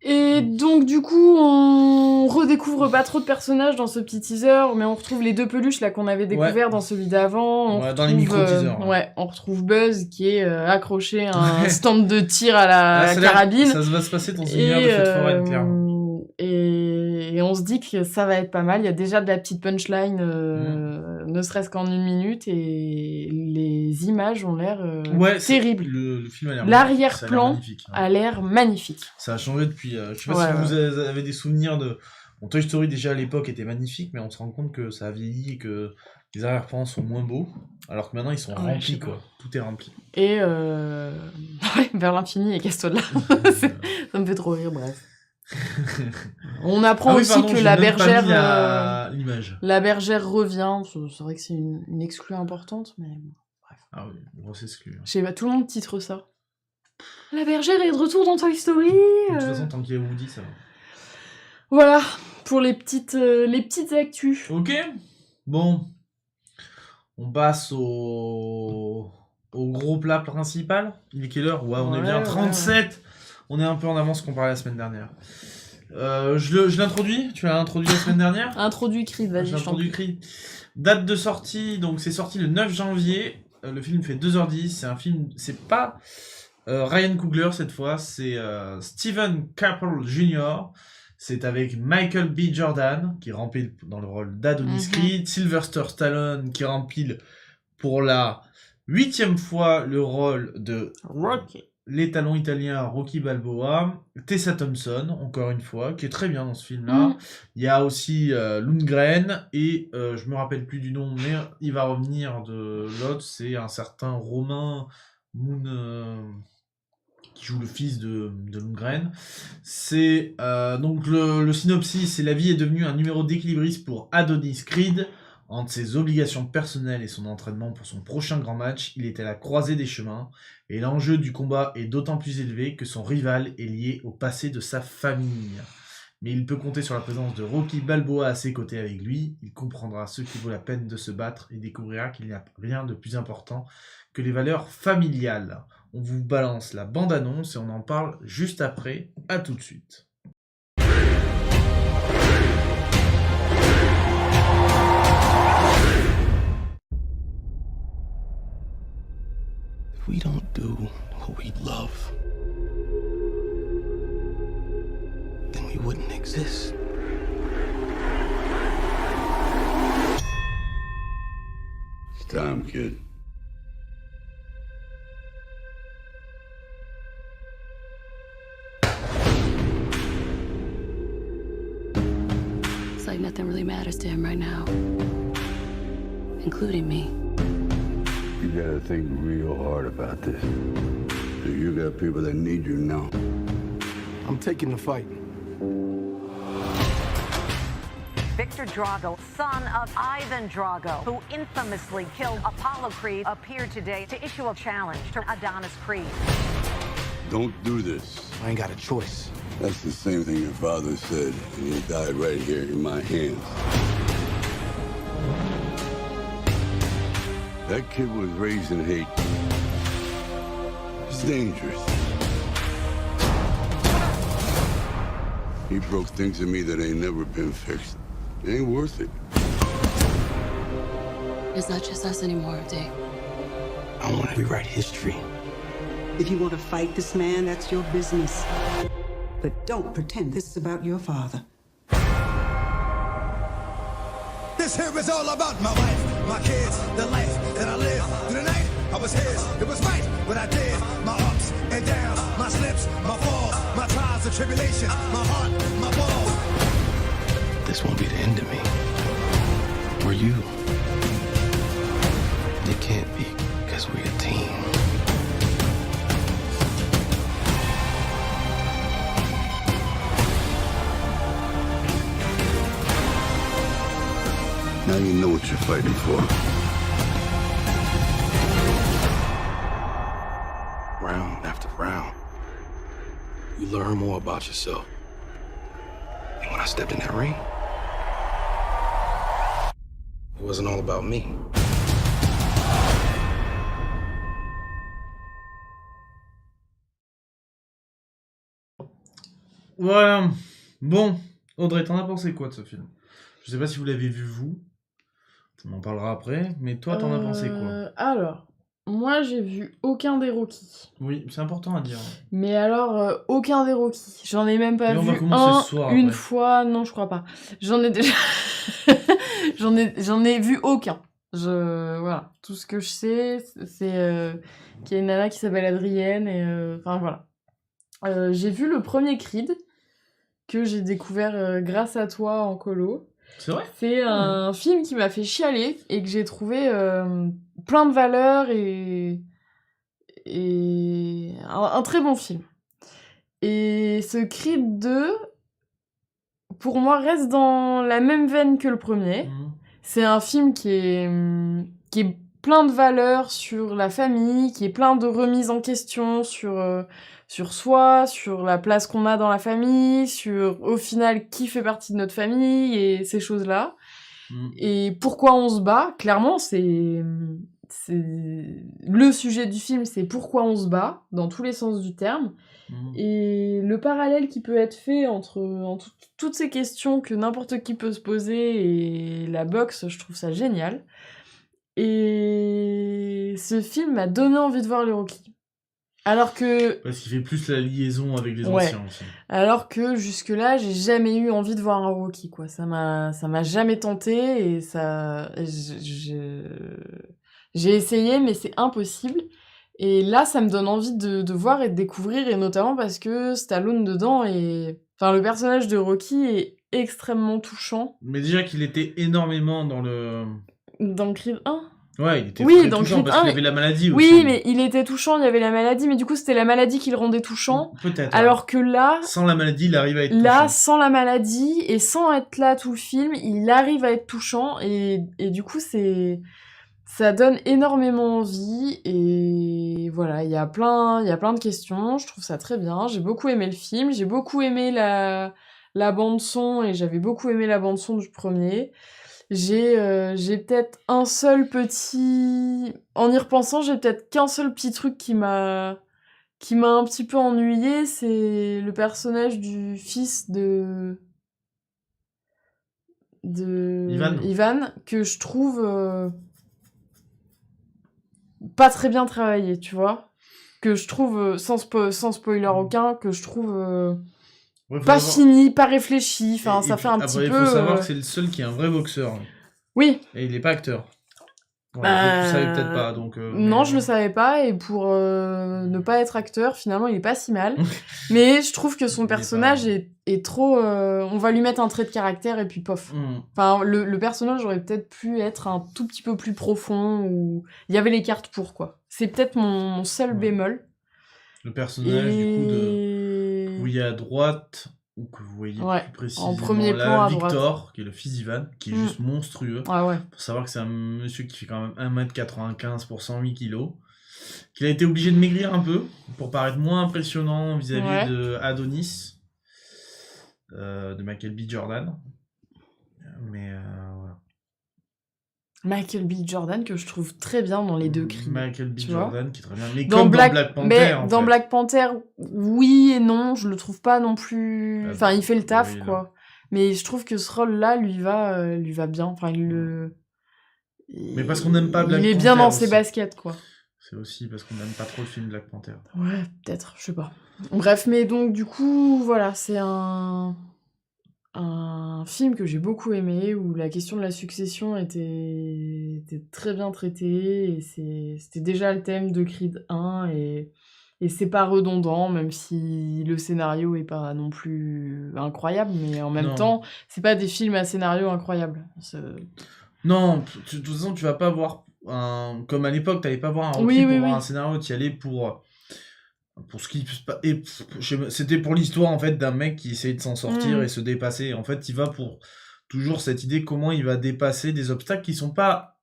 Et donc, du coup, on redécouvre pas trop de personnages dans ce petit teaser, mais on retrouve les 2 peluches là qu'on avait découvert dans celui d'avant. Ouais, dans les micro-teasers. Ouais, on retrouve Buzz qui est accroché à un stand de tir à la Là, ça a l'air- carabine. Ça va se passer dans une univers de fête foraine, clairement. Et on se dit que ça va être pas mal. Il y a déjà de la petite punchline, ne serait-ce qu'en 1 minute, et les images ont l'air Ouais, terribles. Le film a l'air L'arrière-plan magnifique. hein. a l'air magnifique. Ça a changé depuis. Je sais pas Ouais, si vous avez des souvenirs de. Bon, Toy Story déjà à l'époque était magnifique, mais on se rend compte que ça a vieilli et que les arrière-plans sont moins beaux, alors que maintenant ils sont Ouais, je sais remplis, pas. quoi. Tout est rempli. Et ouais, vers l'infini et casse-toi de là. Ça me fait trop rire, bref. On apprend aussi pardon, que j'ai la même pas bergère, mis l'image. la bergère revient. C'est vrai que c'est une exclue importante, mais bon. Ah oui, grosse exclue. Je sais pas, tout le monde titre ça. La bergère est de retour dans Toy Story. De toute façon, tant qu'il y a Woody, ça va. Voilà, pour les petites actus. Ok. Bon. On passe au gros plat principal. Il est quelle heure? Ouais, on est bien. Ouais. 37. On est un peu en avance comparé à la semaine dernière. Je l'introduis. Tu l'as introduit la semaine dernière? Introduit Creed, vas-y, J'ai je t'en introduit prie. Creed. Date de sortie, donc c'est sorti le 9 janvier. Le film fait 2h10. C'est un film, c'est pas Ryan Coogler cette fois, c'est Steven Caple Jr. C'est avec Michael B. Jordan qui remplit dans le rôle d'Adonis Creed, Sylvester Stallone qui remplit pour la 8e fois le rôle de Rocky. l'étalon italien Rocky Balboa, Tessa Thompson, encore une fois, qui est très bien dans ce film-là. Il y a aussi Lundgren, et je me rappelle plus du nom, mais il va revenir de l'autre, c'est un certain Romain Moon, qui joue le fils de Lundgren. C'est donc le synopsis, c'est: la vie est devenue un numéro d'équilibriste pour Adonis Creed. Entre ses obligations personnelles et son entraînement pour son prochain grand match, il est à la croisée des chemins, et l'enjeu du combat est d'autant plus élevé que son rival est lié au passé de sa famille. Mais il peut compter sur la présence de Rocky Balboa à ses côtés avec lui. Il comprendra ce qui vaut la peine de se battre et découvrira qu'il n'y a rien de plus important que les valeurs familiales. On vous balance la bande-annonce et on en parle juste après. À tout de suite. If we don't do what we love, then we wouldn't exist. It's time, kid. like nothing really matters to him right now, including me. You gotta think real hard about this. You got people that need you now. I'm taking the fight. Victor Drago, son of Ivan Drago, who infamously killed Apollo Creed, appeared today to issue a challenge to Adonis Creed. Don't do this. I ain't got a choice. That's the same thing your father said, and he died right here in my hands. That kid was raised in hate. It's dangerous. He broke things in me that ain't never been fixed. It ain't worth it. It's not just us anymore, Dave. I want to rewrite history. If you want to fight this man, that's your business. But don't pretend this is about your father. This here is all about my wife, my kids, the life that I live. Through the night, I was his. It was right what I did. My ups and downs, my slips, my falls, my trials and tribulations, my heart, my balls. This won't be the end of me. Or you. It can't be, because we're a team. Now you know what you're fighting for. Round after round, you learn more about yourself. And when I stepped in that ring, it wasn't all about me. Voilà. Bon, Audrey, t'en as pensé quoi de ce film? Je sais pas si vous l'avez vu, vous. On en parlera après. Mais toi, t'en as pensé quoi? Alors, moi, j'ai vu aucun des Rocky. Oui, c'est important à dire. Mais alors, aucun des Rocky. J'en ai même pas Mais on va vu commencer ce soir, une après. fois. Non, je crois pas. J'en ai déjà... j'en ai vu aucun. Voilà. Tout ce que je sais, c'est qu'il y a une nana qui s'appelle Adrienne. Et enfin, voilà. J'ai vu le premier Creed, que j'ai découvert grâce à toi en colo. C'est vrai? C'est un film qui m'a fait chialer et que j'ai trouvé plein de valeurs et un très bon film. Et ce Creed 2, pour moi, reste dans la même veine que le premier. C'est un film qui est plein de valeurs sur la famille, qui est plein de remises en question sur soi, sur la place qu'on a dans la famille, sur, au final, qui fait partie de notre famille, et ces choses-là. Et pourquoi on se bat, clairement, c'est le sujet du film, c'est pourquoi on se bat, dans tous les sens du terme. Et le parallèle qui peut être fait entre toutes ces questions que n'importe qui peut se poser et la boxe, je trouve ça génial. Et ce film m'a donné envie de voir les Rocky. Alors que... Parce qu'il fait plus la liaison avec les anciens aussi. Alors que jusque-là, j'ai jamais eu envie de voir un Rocky, quoi. Ça m'a jamais tenté et ça... J'ai essayé, mais c'est impossible. Et là, ça me donne envie de voir et de découvrir, et notamment parce que Stallone dedans est... Enfin, le personnage de Rocky est extrêmement touchant. Mais déjà qu'il était énormément dans le... Dans le Creed 1 ? Ouais, il était oui, très dans touchant parce qu'il avait la maladie aussi. Oui, mais il était touchant, il y avait la maladie, mais du coup, c'était la maladie qui le rendait touchant. Peut-être. Alors que là... Sans la maladie, il arrive à être touchant. Là, sans la maladie, et sans être là tout le film, il arrive à être touchant, et du coup, ça donne énormément envie, et voilà, il y a plein de questions, je trouve ça très bien, j'ai beaucoup aimé le film, j'ai beaucoup aimé la bande-son, et j'avais beaucoup aimé la bande-son du premier. J'ai peut-être un seul petit... En y repensant, j'ai peut-être qu'un seul petit truc qui m'a un petit peu ennuyé, c'est le personnage du fils de Ivan, que je trouve pas très bien travaillé, tu vois. Que je trouve, sans spoiler aucun, que je trouve... pas fini, pas réfléchi, enfin ça fait un petit peu... Il faut savoir que c'est le seul qui est un vrai boxeur. Oui. Et il est pas acteur. Ouais, tu savais peut-être pas, donc... Non, je le savais pas, et pour ne pas être acteur, finalement, il est pas si mal. Mais je trouve que son personnage est trop... on va lui mettre un trait de caractère, et puis pof. Enfin, le personnage aurait peut-être pu être un tout petit peu plus profond, ou... Il y avait les cartes pour, quoi. C'est peut-être mon seul bémol. Le personnage, du coup, que vous voyez à droite... ou que vous voyez plus précisément en premier là, plan à Victor, droite. qui est le fils d'Ivan, qui est juste monstrueux. Faut savoir que c'est un monsieur qui fait quand même 1m95 pour 108 kg, qu'il a été obligé de maigrir un peu, pour paraître moins impressionnant vis-à-vis de Adonis, de Michael B. Jordan. Mais voilà. Michael B. Jordan, que je trouve très bien dans les deux Creed. Michael B. tu Jordan, vois. qui est très bien. Mais comme dans Black Panther, en dans fait. Black Panther, oui et non, je le trouve pas non plus... Enfin, il fait le taf, oui, quoi. Mais je trouve que ce rôle-là lui va bien. Enfin, il le... Mais parce qu'on n'aime pas Black Panther. Il est bien dans aussi. ses baskets, quoi. C'est aussi parce qu'on n'aime pas trop le film Black Panther. Ouais, peut-être, je sais pas. Bref, mais donc, du coup, voilà, c'est un film que j'ai beaucoup aimé, où la question de la succession était très bien traitée, et c'était déjà le thème de Creed 1, et c'est pas redondant, même si le scénario est pas non plus incroyable, mais en même temps, c'est pas des films à scénario incroyable. Non, de toute façon, tu vas pas voir comme à l'époque, t'allais pas voir un Rocky pour voir un scénario, t'y allais pour ce qui c'était pour l'histoire en fait d'un mec qui essayait de s'en sortir et se dépasser. En fait, il va pour toujours cette idée comment il va dépasser des obstacles qui sont pas...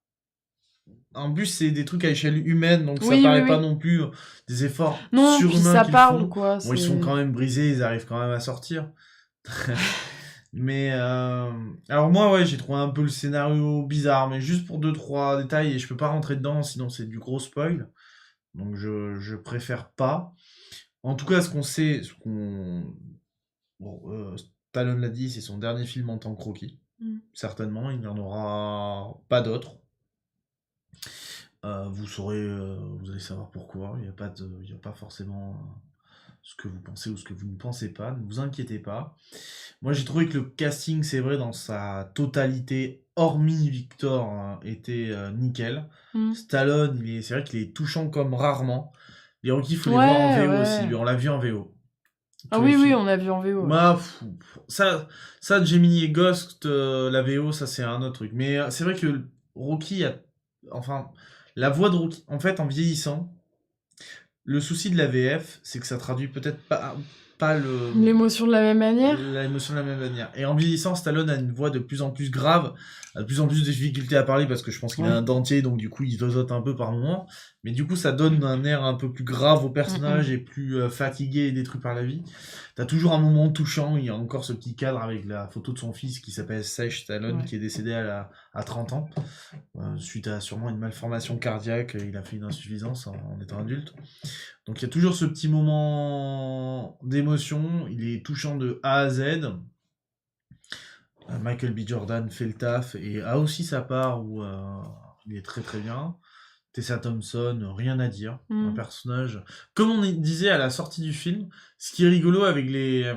En plus, c'est des trucs à échelle humaine, donc ça paraît pas non plus des efforts surhumains qu'ils font. Quoi, bon, ils sont quand même brisés, ils arrivent quand même à sortir. Mais alors moi, j'ai trouvé un peu le scénario bizarre, mais juste pour 2-3 détails, et je peux pas rentrer dedans, sinon c'est du gros spoil. Donc je préfère pas. En tout cas, ce qu'on sait, Stallone l'a dit, c'est son dernier film en tant que Rocky. Certainement, il n'y en aura pas d'autres. Vous allez savoir pourquoi. Il n'y a pas forcément ce que vous pensez ou ce que vous ne pensez pas. Ne vous inquiétez pas. Moi, j'ai trouvé que le casting, c'est vrai, dans sa totalité, hormis Victor, était nickel. Stallone, c'est vrai qu'il est touchant comme rarement. Les Rocky, il faut les voir en VO aussi. Mais on l'a vu en VO. Ah oui, on l'a vu en VO. Bah, ça, Gemini et Ghost, la VO, ça c'est un autre truc. Mais c'est vrai que Rocky enfin, la voix de Rocky, en fait, en vieillissant, le souci de la VF, c'est que ça traduit peut-être pas l'émotion de la même manière. L'émotion de la même manière. Et en vieillissant, Stallone a une voix de plus en plus grave, a de plus en plus de difficultés à parler parce que je pense qu'il a un dentier, donc du coup il zozote un peu par moment. Mais du coup, ça donne un air un peu plus grave au personnage et plus fatigué et détruit par la vie. T'as toujours un moment touchant, il y a encore ce petit cadre avec la photo de son fils qui s'appelle Sage Stallone, qui est décédé à 30 ans, suite à sûrement une malformation cardiaque. Il a fait une insuffisance en étant adulte. Donc il y a toujours ce petit moment d'émotion, il est touchant de A à Z. Michael B. Jordan fait le taf et a aussi sa part où il est très très bien. Tessa Thompson, rien à dire. Un personnage... Comme on disait à la sortie du film, ce qui est rigolo avec les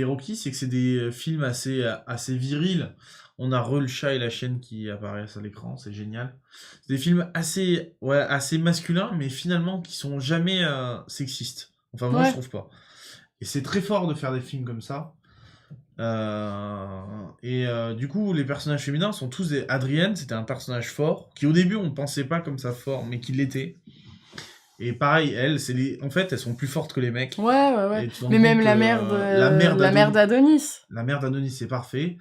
Rocky, c'est que c'est des films assez virils. On a le chat et la chienne qui apparaissent à l'écran, c'est génial. C'est des films assez masculins, mais finalement qui sont jamais sexistes. Enfin, moi, je trouve pas. Et c'est très fort de faire des films comme ça. Du coup, les personnages féminins sont tous des... Adrienne, c'était un personnage fort, qui au début, on ne pensait pas comme ça fort, mais qui l'était. Et pareil, en fait, elles sont plus fortes que les mecs. Ouais. Mais même la mère d'Adonis. La mère d'Adonis, c'est parfait.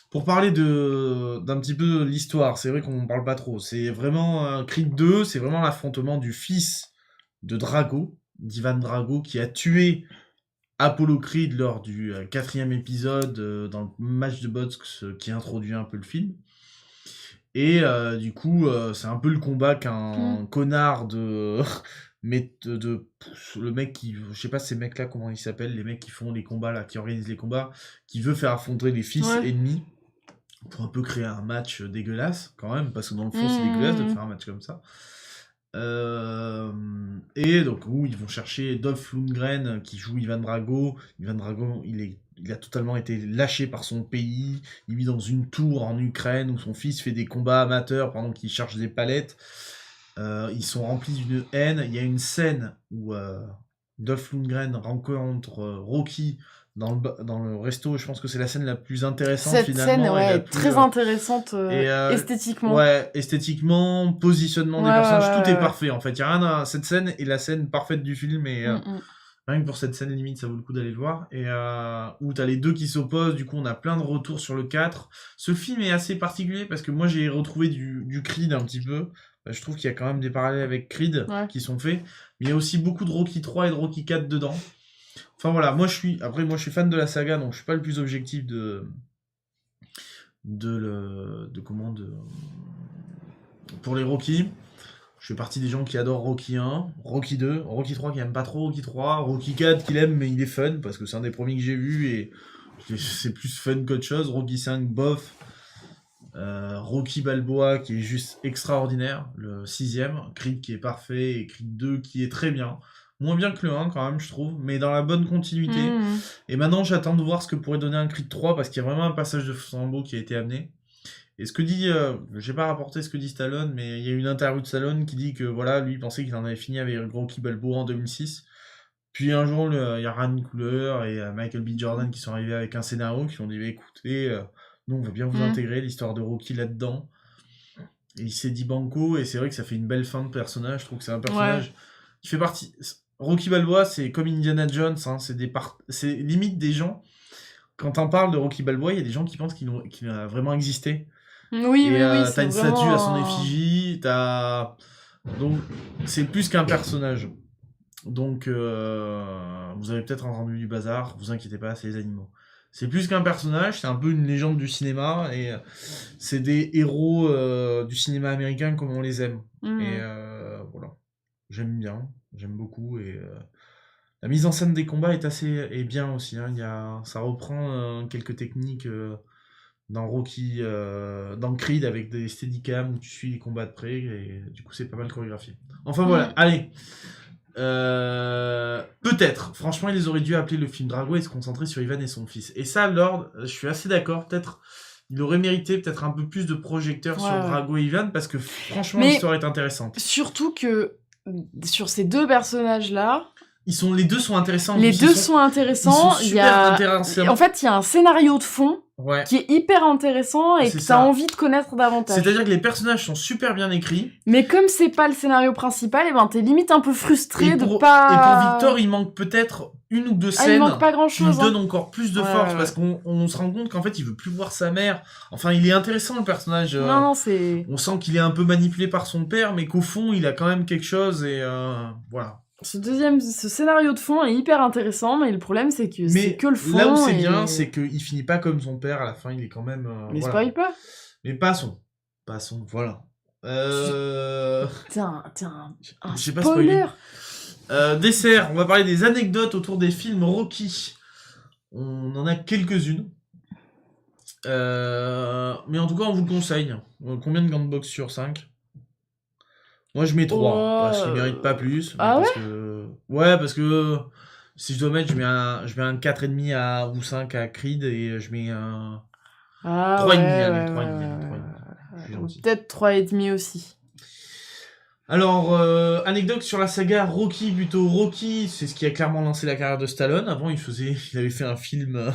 Pour parler d'un petit peu de l'histoire, c'est vrai qu'on ne parle pas trop. C'est vraiment Creed 2, c'est vraiment l'affrontement du fils de Drago, d'Ivan Drago, qui a tué Apollo Creed lors du 4e épisode dans le match de boxe qui introduit un peu le film. Et du coup, c'est un peu le combat qu'un connard le mec qui... Je sais pas ces mecs-là, comment ils s'appellent, les mecs qui font les combats, là, qui organisent les combats, qui veut faire affronter les fils ennemis pour un peu créer un match dégueulasse, quand même, parce que dans le fond, c'est dégueulasse de faire un match comme ça. Et donc, ils vont chercher Dolph Lundgren qui joue Ivan Drago. Ivan Drago, il est il a totalement été lâché par son pays. Il vit dans une tour en Ukraine où son fils fait des combats amateurs pendant qu'il cherche des palettes. Ils sont remplis d'une haine. Il y a une scène où Dolph Lundgren rencontre Rocky dans le resto. Je pense que c'est la scène la plus intéressante Cette finalement. scène, et la ouais, plus, très intéressante esthétiquement. Ouais, esthétiquement, positionnement des Ouais, personnages, ouais, tout est ouais. parfait en fait. Il y a rien à... Cette scène est la scène parfaite du film et rien que pour cette scène limite ça vaut le coup d'aller le voir. Et où t'as les deux qui s'opposent, du coup on a plein de retours sur le 4. Ce film est assez particulier parce que moi j'ai retrouvé du Creed un petit peu. Je trouve qu'il y a quand même des parallèles avec Creed qui sont faits. Mais il y a aussi beaucoup de Rocky 3 et de Rocky 4 dedans. Enfin voilà, moi je suis fan de la saga, donc je suis pas le plus objectif pour les Rocky. Je fais partie des gens qui adorent Rocky 1, Rocky 2, Rocky 3 qui aime pas trop Rocky 3, Rocky 4 qui l'aime mais il est fun parce que c'est un des premiers que j'ai vu et c'est plus fun qu'autre chose. Rocky 5 bof. Rocky Balboa qui est juste extraordinaire, le 6ème, Creed qui est parfait et Creed 2 qui est très bien. Moins bien que le 1 quand même je trouve, mais dans la bonne continuité. Et maintenant j'attends de voir ce que pourrait donner un Creed 3 parce qu'il y a vraiment un passage de flambeau qui a été amené. Et ce que dit, j'ai pas rapporté ce que dit Stallone, mais il y a une interview de Stallone qui dit que voilà, lui il pensait qu'il en avait fini avec Rocky Balboa en 2006. Puis un jour il y a Ryan Coogler et Michael B. Jordan qui sont arrivés avec un scénario qui ont dit écoutez, nous on veut bien vous intégrer l'histoire de Rocky là-dedans. Et il s'est dit banco et c'est vrai que ça fait une belle fin de personnage. Je trouve que c'est un personnage qui fait partie. Rocky Balboa, c'est comme Indiana Jones, hein, c'est limite des gens. Quand on parle de Rocky Balboa, il y a des gens qui pensent qu'il a vraiment existé. Oui, et t'as une vraiment statue à son effigie, donc c'est plus qu'un personnage. Donc vous avez peut-être entendu du bazar, vous inquiétez pas, c'est les animaux. C'est plus qu'un personnage, c'est un peu une légende du cinéma et c'est des héros du cinéma américain comme on les aime. Et voilà, j'aime beaucoup et la mise en scène des combats est bien aussi. Hein. Ça reprend quelques techniques dans Rocky, dans Creed avec des steadicam où tu suis les combats de près et du coup c'est pas mal chorégraphié. Enfin voilà, allez. Peut-être, franchement ils auraient dû appeler le film Drago et se concentrer sur Ivan et son fils. Et ça, Lord, je suis assez d'accord, peut-être il aurait mérité peut-être un peu plus de projecteurs sur Drago et Ivan parce que franchement l'histoire est intéressante. Surtout que sur ces deux personnages-là, les deux sont intéressants. Les deux sont intéressants. Ils sont super intéressants. En fait, il y a un scénario de fond qui est hyper intéressant et que t'as envie de connaître davantage. C'est-à-dire que les personnages sont super bien écrits. Mais comme c'est pas le scénario principal, et ben t'es limite un peu frustré de Et pas... pour Victor, il manque peut-être une ou deux scènes il manque pas grand-chose, qui lui donnent encore plus de force parce qu'on se rend compte qu'en fait, il veut plus voir sa mère. Enfin, il est intéressant le personnage. Non, c'est... On sent qu'il est un peu manipulé par son père, mais qu'au fond, il a quand même quelque chose et voilà. Ce scénario de fond est hyper intéressant, mais le problème c'est que c'est que le fond. Là où c'est bien, c'est qu'il finit pas comme son père à la fin, il est quand même. Mais voilà. spoil pas. Mais passons, voilà. T'es un J'ai pas spoiler. Dessert, on va parler des anecdotes autour des films Rocky. On en a quelques-unes. Mais en tout cas, on vous le conseille. Combien de gants de boxe sur 5 ? Moi, je mets 3, parce qu'il mérite pas plus. Ah ouais ? Parce que si je dois mettre, je mets un 4,5 ou 5 à Creed et je mets un 3,5. Peut-être 3,5 aussi. Alors, anecdote sur la saga Rocky, plutôt. Rocky, c'est ce qui a clairement lancé la carrière de Stallone. Avant, il avait fait un film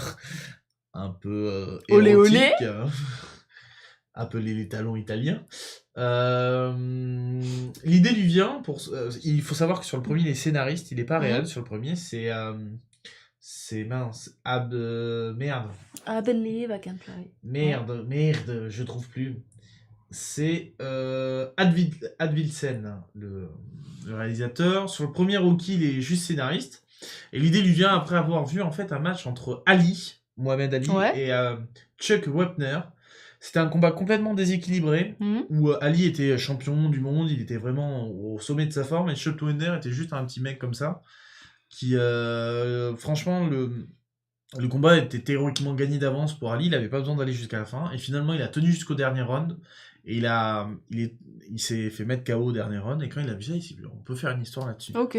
un peu olé érotique, olé. Appelé Les Talons Italiens. L'idée lui vient il faut savoir que sur le premier il est scénariste, il est pas réel sur le premier, c'est mince, I believe I can fly. Merde, je trouve plus. C'est Advilsen, le réalisateur. Sur le premier Rocky, il est juste scénariste. Et l'idée lui vient après avoir vu en fait un match entre Mohamed Ali et Chuck Wepner. C'était un combat complètement déséquilibré, où Ali était champion du monde, il était vraiment au sommet de sa forme, et Chuck Wepner était juste un petit mec comme ça, qui, franchement, le combat était théoriquement gagné d'avance pour Ali, il n'avait pas besoin d'aller jusqu'à la fin, et finalement il a tenu jusqu'au dernier round, et il s'est fait mettre KO au dernier round, et quand il a vu ça, il s'est dit, on peut faire une histoire là-dessus. Ok.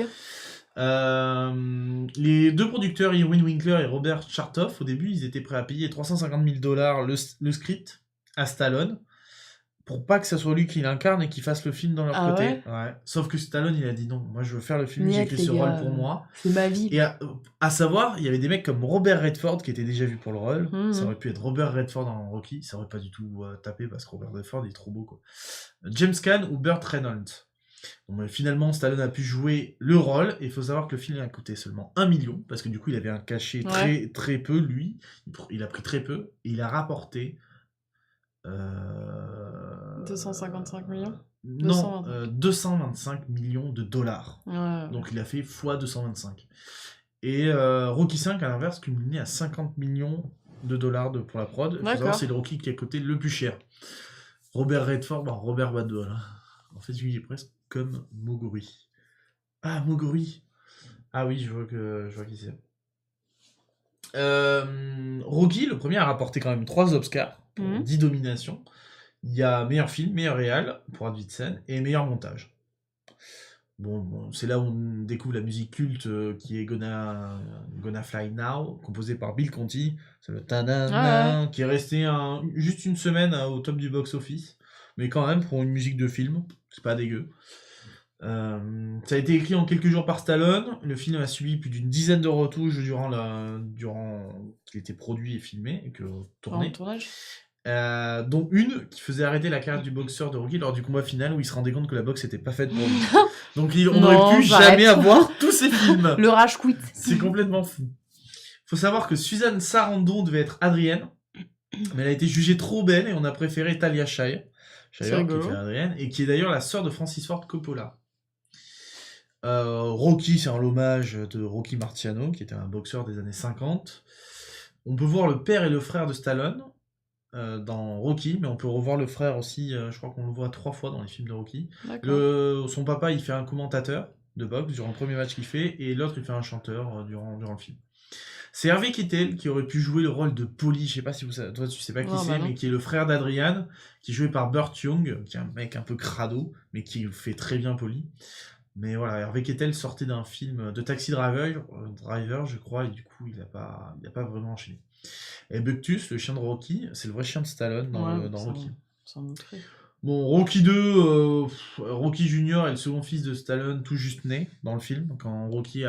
Les deux producteurs, Irwin Winkler et Robert Chartoff, au début, ils étaient prêts à payer $350,000 le script à Stallone pour pas que ce soit lui qui l'incarne et qu'il fasse le film dans leur Ah côté. ouais Sauf que Stallone, il a dit non, moi je veux faire le film, j'ai Niet, écrit les ce gars, rôle pour moi. C'est ma vie. Et à savoir, il y avait des mecs comme Robert Redford qui était déjà vu pour le rôle. Mhm. Ça aurait pu être Robert Redford en Rocky, ça aurait pas du tout tapé parce que Robert Redford il est trop beau quoi. James Caan ou Burt Reynolds. Bon, mais finalement, Stallone a pu jouer le rôle, et il faut savoir que le film a coûté seulement 1 million, parce que du coup, il avait un cachet Ouais. très peu, lui. Il a pris très peu, et il a rapporté... 255 millions Non, 225. 225 millions de dollars. Ouais. Donc il a fait x 225. Et Rocky V, à l'inverse, cumulé à 50 millions de dollars pour la prod. Il faut savoir D'accord. c'est le Rocky qui a coûté le plus cher. Robert Redford, bon, Robert Badwell. En fait, lui, il est presque comme Moguri. Ah, Moguri. Ah oui, je vois qui c'est. Rocky, le premier, a rapporté quand même 3 Oscars pour 10 dominations. Il y a meilleur film, meilleur réal pour Advitsen et meilleur montage. Bon, c'est là où on découvre la musique culte qui est Gonna Fly Now, composée par Bill Conti. C'est le ta-da-da, qui est resté juste une semaine au top du box-office. Mais quand même, pour une musique de film, c'est pas dégueu. Ça a été écrit en quelques jours par Stallone. Le film a subi plus d'une dizaine de retouches durant qu'il était produit et filmé et tourné. En tournage. Dont une qui faisait arrêter la carrière du boxeur de Rocky lors du combat final où il se rendait compte que la boxe n'était pas faite pour lui. Donc on n'aurait pu jamais avoir tous ces films. Le rage quit. C'est complètement fou. Faut savoir que Suzanne Sarandon devait être Adrienne, mais elle a été jugée trop belle et on a préféré Talia Shire qui fait Adrienne, et qui est d'ailleurs la sœur de Francis Ford Coppola. Rocky, c'est un hommage de Rocky Marciano, qui était un boxeur des années 50. On peut voir le père et le frère de Stallone dans Rocky, mais on peut revoir le frère aussi, je crois qu'on le voit 3 fois dans les films de Rocky. Son papa, il fait un commentateur de boxe durant le premier match qu'il fait, et l'autre, il fait un chanteur durant le film. C'est Harvey Keitel qui aurait pu jouer le rôle de Paulie, je sais pas si toi tu sais pas qui c'est, mais qui est le frère d'Adrian, qui est joué par Burt Young, qui est un mec un peu crado, mais qui fait très bien Paulie. Mais voilà, Harvey Keitel sortait d'un film de Taxi Driver, je crois, et du coup, il a pas vraiment enchaîné. Et Buctus, le chien de Rocky, c'est le vrai chien de Stallone dans Rocky. Bon, Rocky 2, Rocky Junior est le second fils de Stallone, tout juste né dans le film. Quand Rocky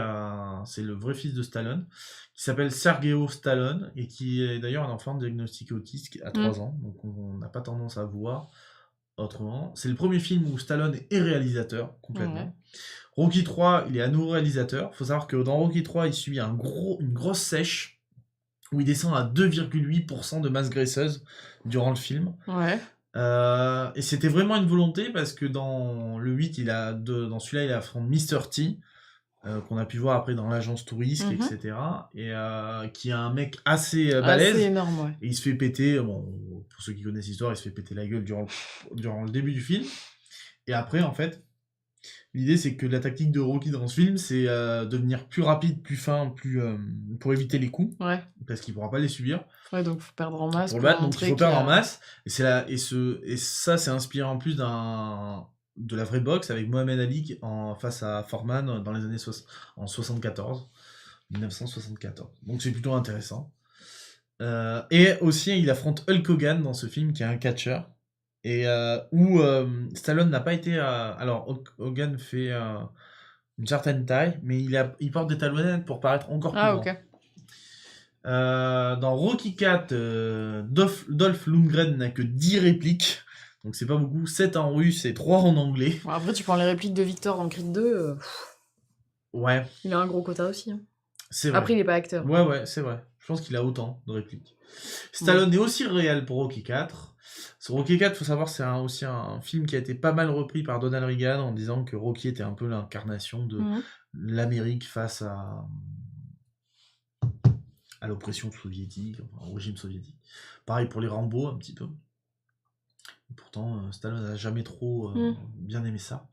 c'est le vrai fils de Stallone, qui s'appelle Sergio Stallone, et qui est d'ailleurs un enfant diagnostiqué autiste à 3 ans, donc on n'a pas tendance à voir autrement. C'est le premier film où Stallone est réalisateur, complètement. Ouais. Rocky 3, il est à nouveau réalisateur. Faut savoir que dans Rocky 3, il subit une grosse sèche, où il descend à 2,8% de masse graisseuse durant le film. Ouais. Et c'était vraiment une volonté parce que dans le 8, dans celui-là, il affronte Mr. T, qu'on a pu voir après dans l'agence touriste, etc. Et qui est un mec assez balèze. Assez énorme, ouais. Et il se fait péter, bon, pour ceux qui connaissent l'histoire, il se fait péter la gueule durant le début du film. Et après, en fait, l'idée c'est que la tactique de Rocky dans ce film, c'est devenir plus rapide, plus fin, pour éviter les coups. Ouais. Parce qu'il ne pourra pas les subir. Ouais, donc il faut perdre en masse. Pour le battre, donc il faut perdre en masse. Et ça, c'est inspiré en plus de la vraie boxe avec Mohamed Ali face à Foreman dans les années 1974. Donc c'est plutôt intéressant. Et aussi, il affronte Hulk Hogan dans ce film, qui est un catcheur. Et où Stallone n'a pas été... alors, Hogan fait une certaine taille, mais il porte des talonnettes pour paraître encore plus grand. Ok. Dans Rocky 4, Dolph Lundgren n'a que 10 répliques, donc c'est pas beaucoup, 7 en russe et 3 en anglais. Bon, après, tu prends les répliques de Victor dans Creed 2. Ouais. Il a un gros quota aussi. Hein. C'est vrai. Après, il est pas acteur. Ouais, c'est vrai. Je pense qu'il a autant de répliques. Stallone est aussi réel pour Rocky 4. Sur Rocky 4, il faut savoir, c'est aussi un film qui a été pas mal repris par Donald Reagan en disant que Rocky était un peu l'incarnation de l'Amérique face à l'oppression soviétique, au régime soviétique. Pareil pour les Rambo, un petit peu. Pourtant, Stallone n'a jamais trop bien aimé ça.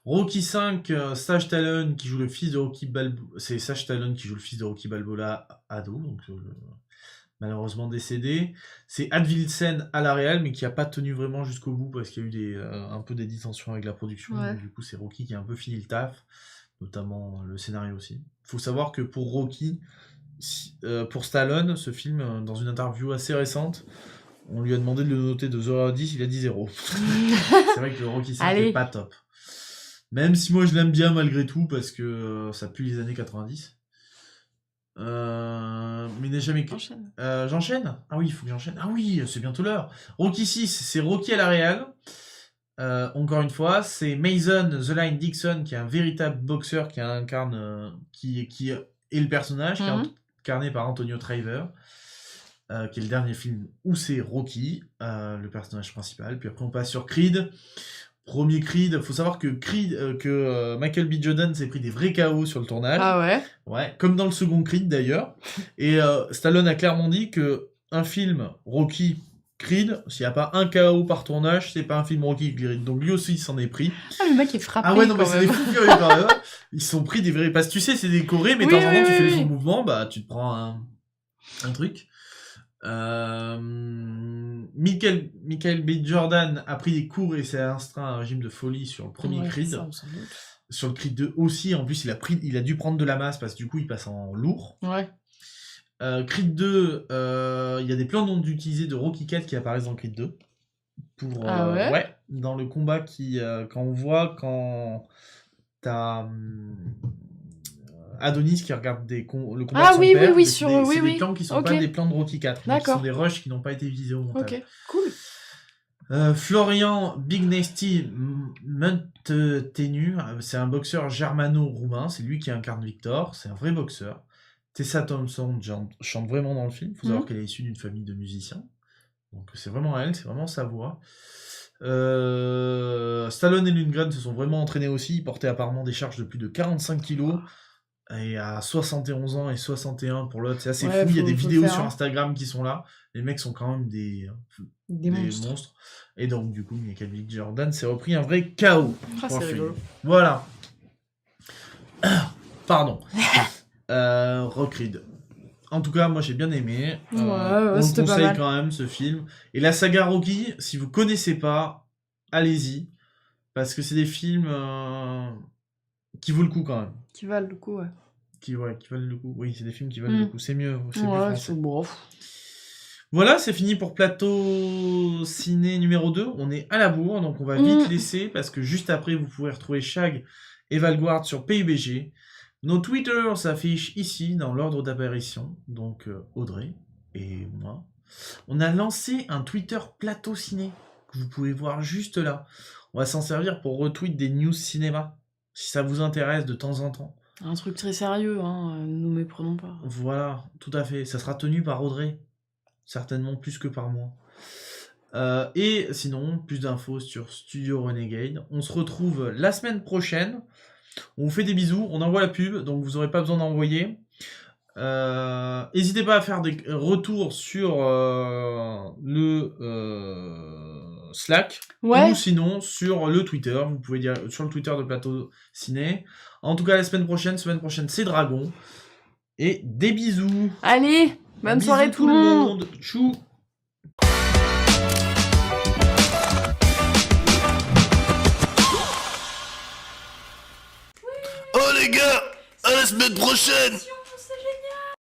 Rocky 5, Sage Stallone qui joue le fils de Rocky Balboa. C'est Sage Stallone qui joue le fils de Rocky Balboa ado, donc malheureusement décédé. C'est Advitsen à la réal, mais qui n'a pas tenu vraiment jusqu'au bout parce qu'il y a eu un peu des dissensions avec la production. Ouais. Donc, du coup, c'est Rocky qui a un peu fini le taf. notamment le scénario aussi. Faut savoir que pour Rocky, pour Stallone, ce film, dans une interview assez récente, on lui a demandé de le noter de 0 à 10, il a dit 0. C'est vrai que le Rocky 5 n'est pas top. Même si moi je l'aime bien malgré tout, parce que ça pue les années 90. Mais il n'est jamais... J'enchaîne. Ah oui, il faut que j'enchaîne. Ah oui, c'est bientôt l'heure. Rocky 6, c'est Rocky à la réal. Encore une fois, c'est Mason The Line Dixon, qui est un véritable boxeur qui incarne... qui est le personnage, qui est incarné par Antonio Triver. Qui est le dernier film où c'est Rocky, le personnage principal. Puis après on passe sur Creed. Premier Creed, faut savoir que Michael B. Jordan s'est pris des vrais KO sur le tournage. Ah ouais? Ouais, comme dans le second Creed d'ailleurs. Et Stallone a clairement dit que un film Rocky Creed, s'il n'y a pas un KO par tournage, c'est pas un film Rocky Creed. Donc lui aussi il s'en est pris. Ah, le mec est frappé. Ah ouais, non, mais c'est des fous furieux quand même. Ils se sont pris des vrais... Parce que tu sais, c'est décoré, mais de temps en temps tu fais les faux mouvements, bah tu te prends un truc. Michael B. Jordan a pris des cours et s'est astreint à un régime de folie sur le premier Creed. Ça, on s'en doute. Sur le Creed 2 aussi, en plus il a dû prendre de la masse parce que du coup il passe en lourd. Ouais. Creed 2, il y a des plans non utilisés de Rocky 4 qui apparaissent dans Creed 2. Pour, ouais, dans le combat quand on voit quand t'as Adonis qui regarde le combat de son père, c'est des plans qui sont pas des plans de Rocky 4, mais qui sont des rushs qui n'ont pas été utilisés au montage. Ok, cool. Florian Big Nasty Muntenu, c'est un boxeur germano-roumain, c'est lui qui incarne Victor, c'est un vrai boxeur. Tessa Thompson chante vraiment dans le film, il faut savoir qu'elle est issue d'une famille de musiciens, donc c'est vraiment elle, c'est vraiment sa voix. Stallone et Lundgren se sont vraiment entraînés aussi, ils portaient apparemment des charges de plus de 45 kilos. Et à 71 ans et 61 pour l'autre, c'est assez fou. Il y a des vidéos sur Instagram qui sont là. Les mecs sont quand même des monstres. Et donc, du coup, Michael B. Jordan s'est repris un vrai KO. Ah, c'est rigolo. Voilà. Pardon. Rock Creed. En tout cas, moi j'ai bien aimé. On le conseille quand même, ce film. Et la saga Rocky, si vous connaissez pas, allez-y. Parce que c'est des films qui vaut le coup quand même. Qui valent le coup, ouais. Qui valent le coup. Oui, c'est des films qui valent le coup. C'est mieux. C'est plus français. C'est bon. Voilà, c'est fini pour Plateau Ciné numéro 2. On est à la bourre, donc on va vite laisser, parce que juste après, vous pouvez retrouver Shag et Valguard sur PUBG. Nos Twitter s'affichent ici, dans l'ordre d'apparition. Donc Audrey et moi. On a lancé un Twitter Plateau Ciné, que vous pouvez voir juste là. On va s'en servir pour retweet des news cinéma, si ça vous intéresse de temps en temps. Un truc très sérieux, hein, ne nous méprenons pas. Voilà, tout à fait. Ça sera tenu par Audrey. Certainement plus que par moi. Et sinon, plus d'infos sur Studio Renegade. On se retrouve la semaine prochaine. On vous fait des bisous. On envoie la pub, donc vous n'aurez pas besoin d'envoyer. N'hésitez pas à faire des retours sur le Slack. Ou sinon sur le Twitter. Vous pouvez dire sur le Twitter de Plateau Ciné. En tout cas, la semaine prochaine c'est Dragon. Et des bisous. Allez, bonne soirée tout le monde. Tchou. Oh les gars, à la semaine prochaine.